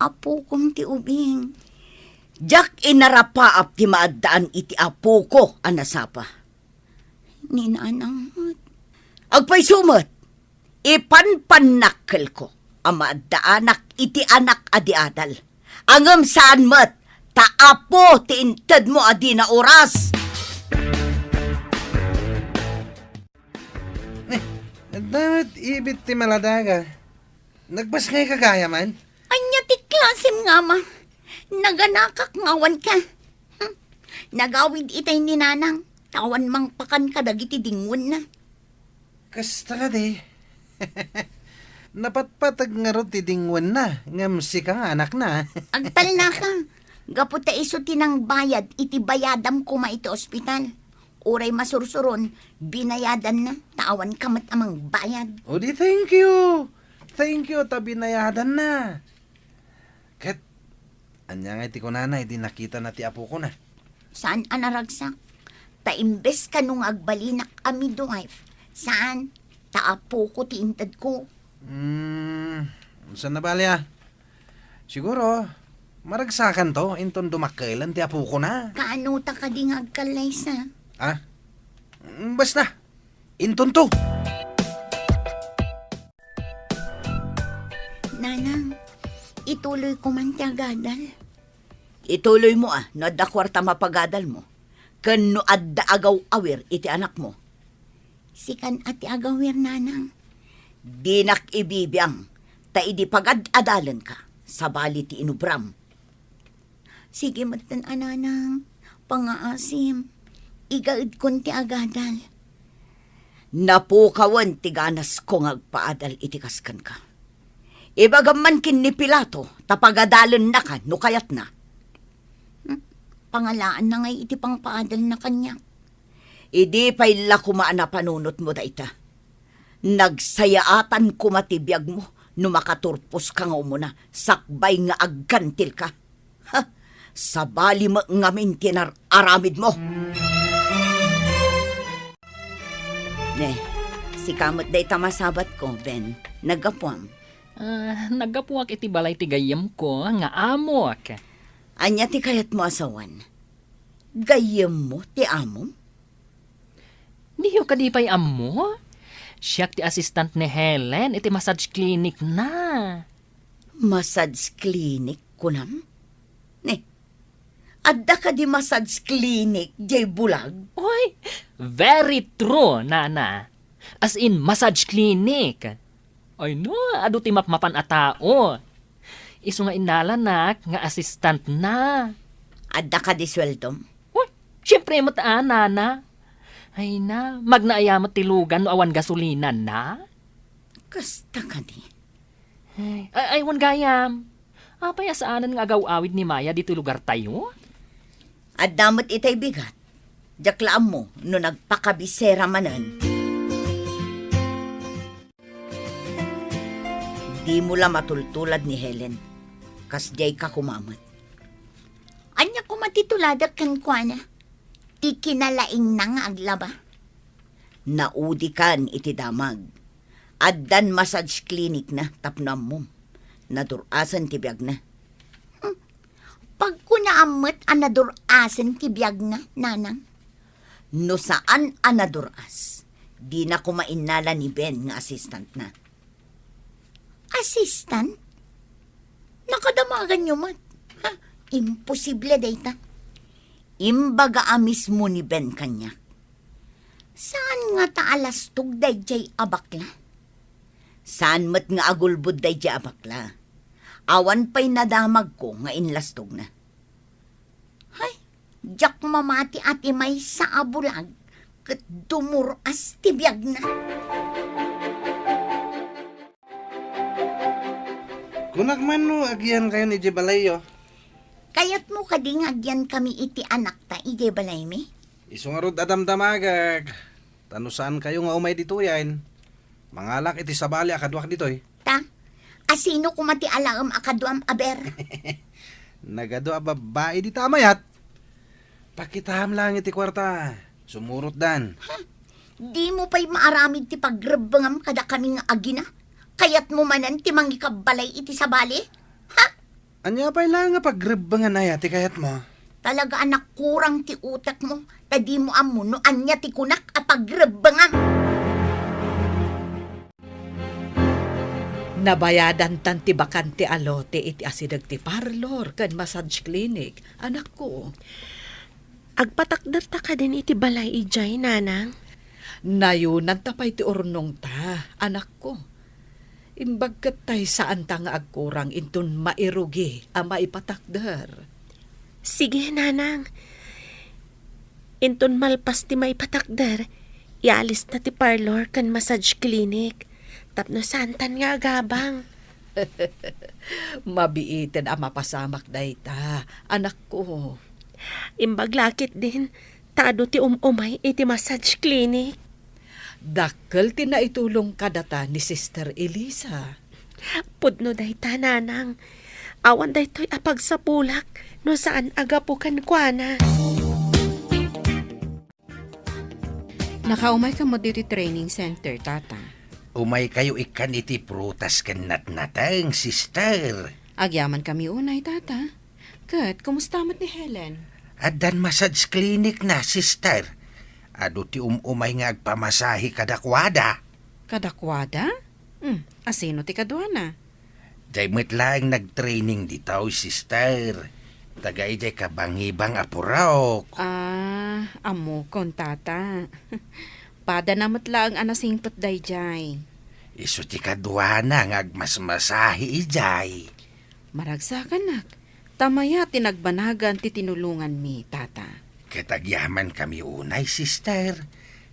Apo kong ti ubing. Jak inarapaap ti maadaan iti apo ko anasapa. Ni nanang. Agpay sumot, ipanpanakkel ko ang maadaanak iti anak adi adal. Angem saan mat, taapo ti inted mo adi na oras. Damat ibit ti maladaga. Nagbas ngay kagaya man? Anya ti klasim nga ma. Naganakak ngawan ka. Nagawid itay ni nanang. Tawan mang pakan ka dagiti dingon na. Kasta ka di. Napatpatag nga ro ti dingwan na. Ngamsi ka nga anak na. Agtal na ka. Gaputa iso tinang bayad iti bayadam ko ma iti ospital. Uray masursuron, binayadan na. Tawan kamat amang bayad. O di thank you. Thank you, tabi nayadan na. Kat, anya nga iti ko nanay, di nakita na ti apo ko na. Saan anaragsak? Taimbes ka nung agbalinak ami wife. Saan? Taapo ko ti intad ko. Saan na balya? Siguro, maragsakan to, inton dumakailan ti apo ko na. Kaano ta ka di ngagkalay sa? Ah? Basta, inton to. Nanang, ituloy ko man ti agadal. Ituloy mo no adda kwarta mapagadal mo. Ken no adda agaw awir iti anak mo. Sikan ati agawir nanang. Dinak ibibiyang, ta idi pagad-adalan ka, sa bali ti inubram. Sige matan ananang, pangaasim, igaid kon ti agadal. Napukawan ti ganas ko ngagpaadal iti kaskan ka. Ibagaman kin ni Pilato, tapagadalan na ka, no kayat na. Pangalaan na ngay iti pang paadal na kanya. Idi pa'y lakumaan na panunot mo da ita. Nagsayaatan kumatibiyag mo, no makaturpos ka nga umuna, sakbay nga aggantil ka. Ha, sa bali mo ngamin aramid mo. Ne, si kamot day tamasabat ko, Ben, nagapuam. Nagapuak iti balay ti gayam ko nga amok. Anya ti kayat mo asawan? Gayam mo ti amom? Diyo ka di pa'y amo? Siyak ti assistant ni Helen iti massage clinic na. Massage clinic kunam? Ne, adda ka di massage clinic, jay bulag? Oy, very true, nana. As in, massage clinic. Ay no, adu ti mapmapan a tao. Isu nga inalanak nga assistant na. Adda ka di sweldom? Uy, syempre mataan, nana. Ay na, magnaayamot ti lugan no awan gasolinan na. Kasta ka di. Ay wan gayam. Apaya saanan nga agaw-awid ni Maya dito lugar tayo? Adamot itay bigat. Jaklaan mo no nagpakabisera manan. Di mo la matultulad ni Helen. Kasjay ka kumamat. Anya ko matituladak kan kwa na. Ti kinalaing na nga aglaba. Naudi kan iti damag. Addan massage clinic na tapnam mo. Nadurasan ti biyag na. Pag kunaamot anadurasan ti biyag na, nanang. No saan anaduras? Di na kumainala ni Ben nga assistant na. Assistant? Nakadamagan nyo mat. Ha? Imposible data. Imbaga amis mo ni Ben kanya. Saan nga taalastog day jay abakla? Saan mat nga agulbud day jay abakla? Awan pa'y nadamag ko nga inlastog na. Hay, jak mamati ati may sa abulag, kat dumuras tibiyag na. Kunak man no, agyan kayo ni Jebalayo. Kayat mo kadingagyan kami iti anak ta, ije balay mi? Isungarod adamdamagag. Tanusaan kayo nga umay dito yan. Mangalak iti sabali akadwak ditoy. Ta, asino kumati alaam akaduam aber? Nagado a babae di tamayat. Pakitaham lang iti kwarta. Sumurot dan. Di mo pa'y maaramid ti pagrebengam kada kami nga agina? Kayat mo manan ti mangikabalay iti sabali? Anya pa'y lang nga pagrebengan ay ati kayat mo. Talaga anak kurang ti utak mo. Tadi mo amo no anya ti kunak a pagrebengam. Nabayadan tan ti bakante alote iti asidag ti parlor kan massage clinic. Anak ko. Agpatakder ta ka din iti balay ijay, nanang. Nayunan tapay ti urnong ta, anak ko. Imbagkat tay saan ta nga agkurang intun mairugi a maipatakder. Sige, nanang. Inton malpas ti maipatakder, ialis na ti parlor kan massage clinic. Tapno santan nga agabang. Mabiiten a mapasamak dayta, anak ko. Imbaglakit din, tado ti umay iti massage clinic. Dakkel ti naitulong kadata ni Sister Elisa. Pudno dayta, nanang. Awan daytoy apag sa pulak, no saan agapukan kwa na. Nakaumay ka mo dito training center, tata. Umay kayo ikan iti prutas kan natnatang, sister. Agyaman kami unay, tata. Kat, kumusta mat ni Helen? Adan massage clinic na, sister. Ado ti umay nga agpamasahi kadakwada. Kadakwada? Asino ti kadwana? Daymit lang nag-training ditaw, sister. Tagay day kabangibang apuraok. Amo kon, tata. Pada namat lang anasingpot day jay. Isu ti kadwana nga agmasmasahi ijay. Maragsakan nak. Tamaya tinagbanagan ti tinulungan mi, tata. Katagyaman kami unay, sister.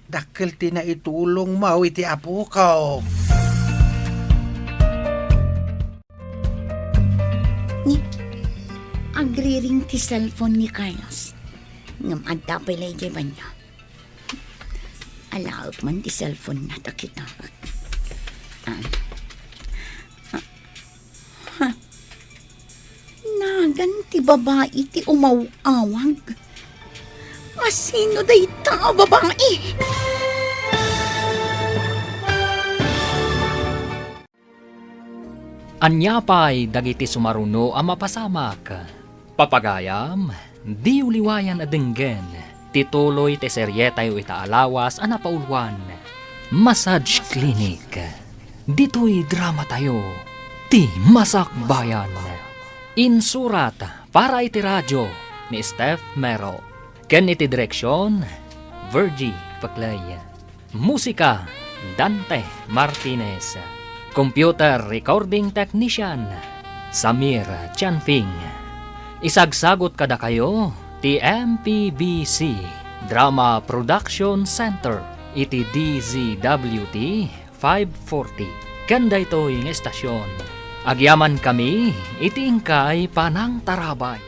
Dakkel ti na itulong mau iti apo ko. Agriring ti cellphone ni Carlos. Ngam adda pa ilay ba niya? Alaog man ti cellphone na takita. Nagan ti babae ti umawawag. Masino day ta babae? Anyapay dagiti sumaruno ang mapasamak. Papagayam, di uliwayan adenggen. Tituloy te seryetay o itaalawas ang napaulwan. Massage Clinic. Dito'y drama tayo. Ti Masakbayan. Insurat para iti radyo ni Steph Mero. Ken iti direksyon, Virgie Paclay. Musika, Dante Martinez. Computer Recording Technician, Samir Chanfing. Isagsagot kada kayo, ti MPBC Drama Production Center, iti DZWT 540. Kanda ito yung estasyon. Agyaman kami, iti ingkay panang tarabay.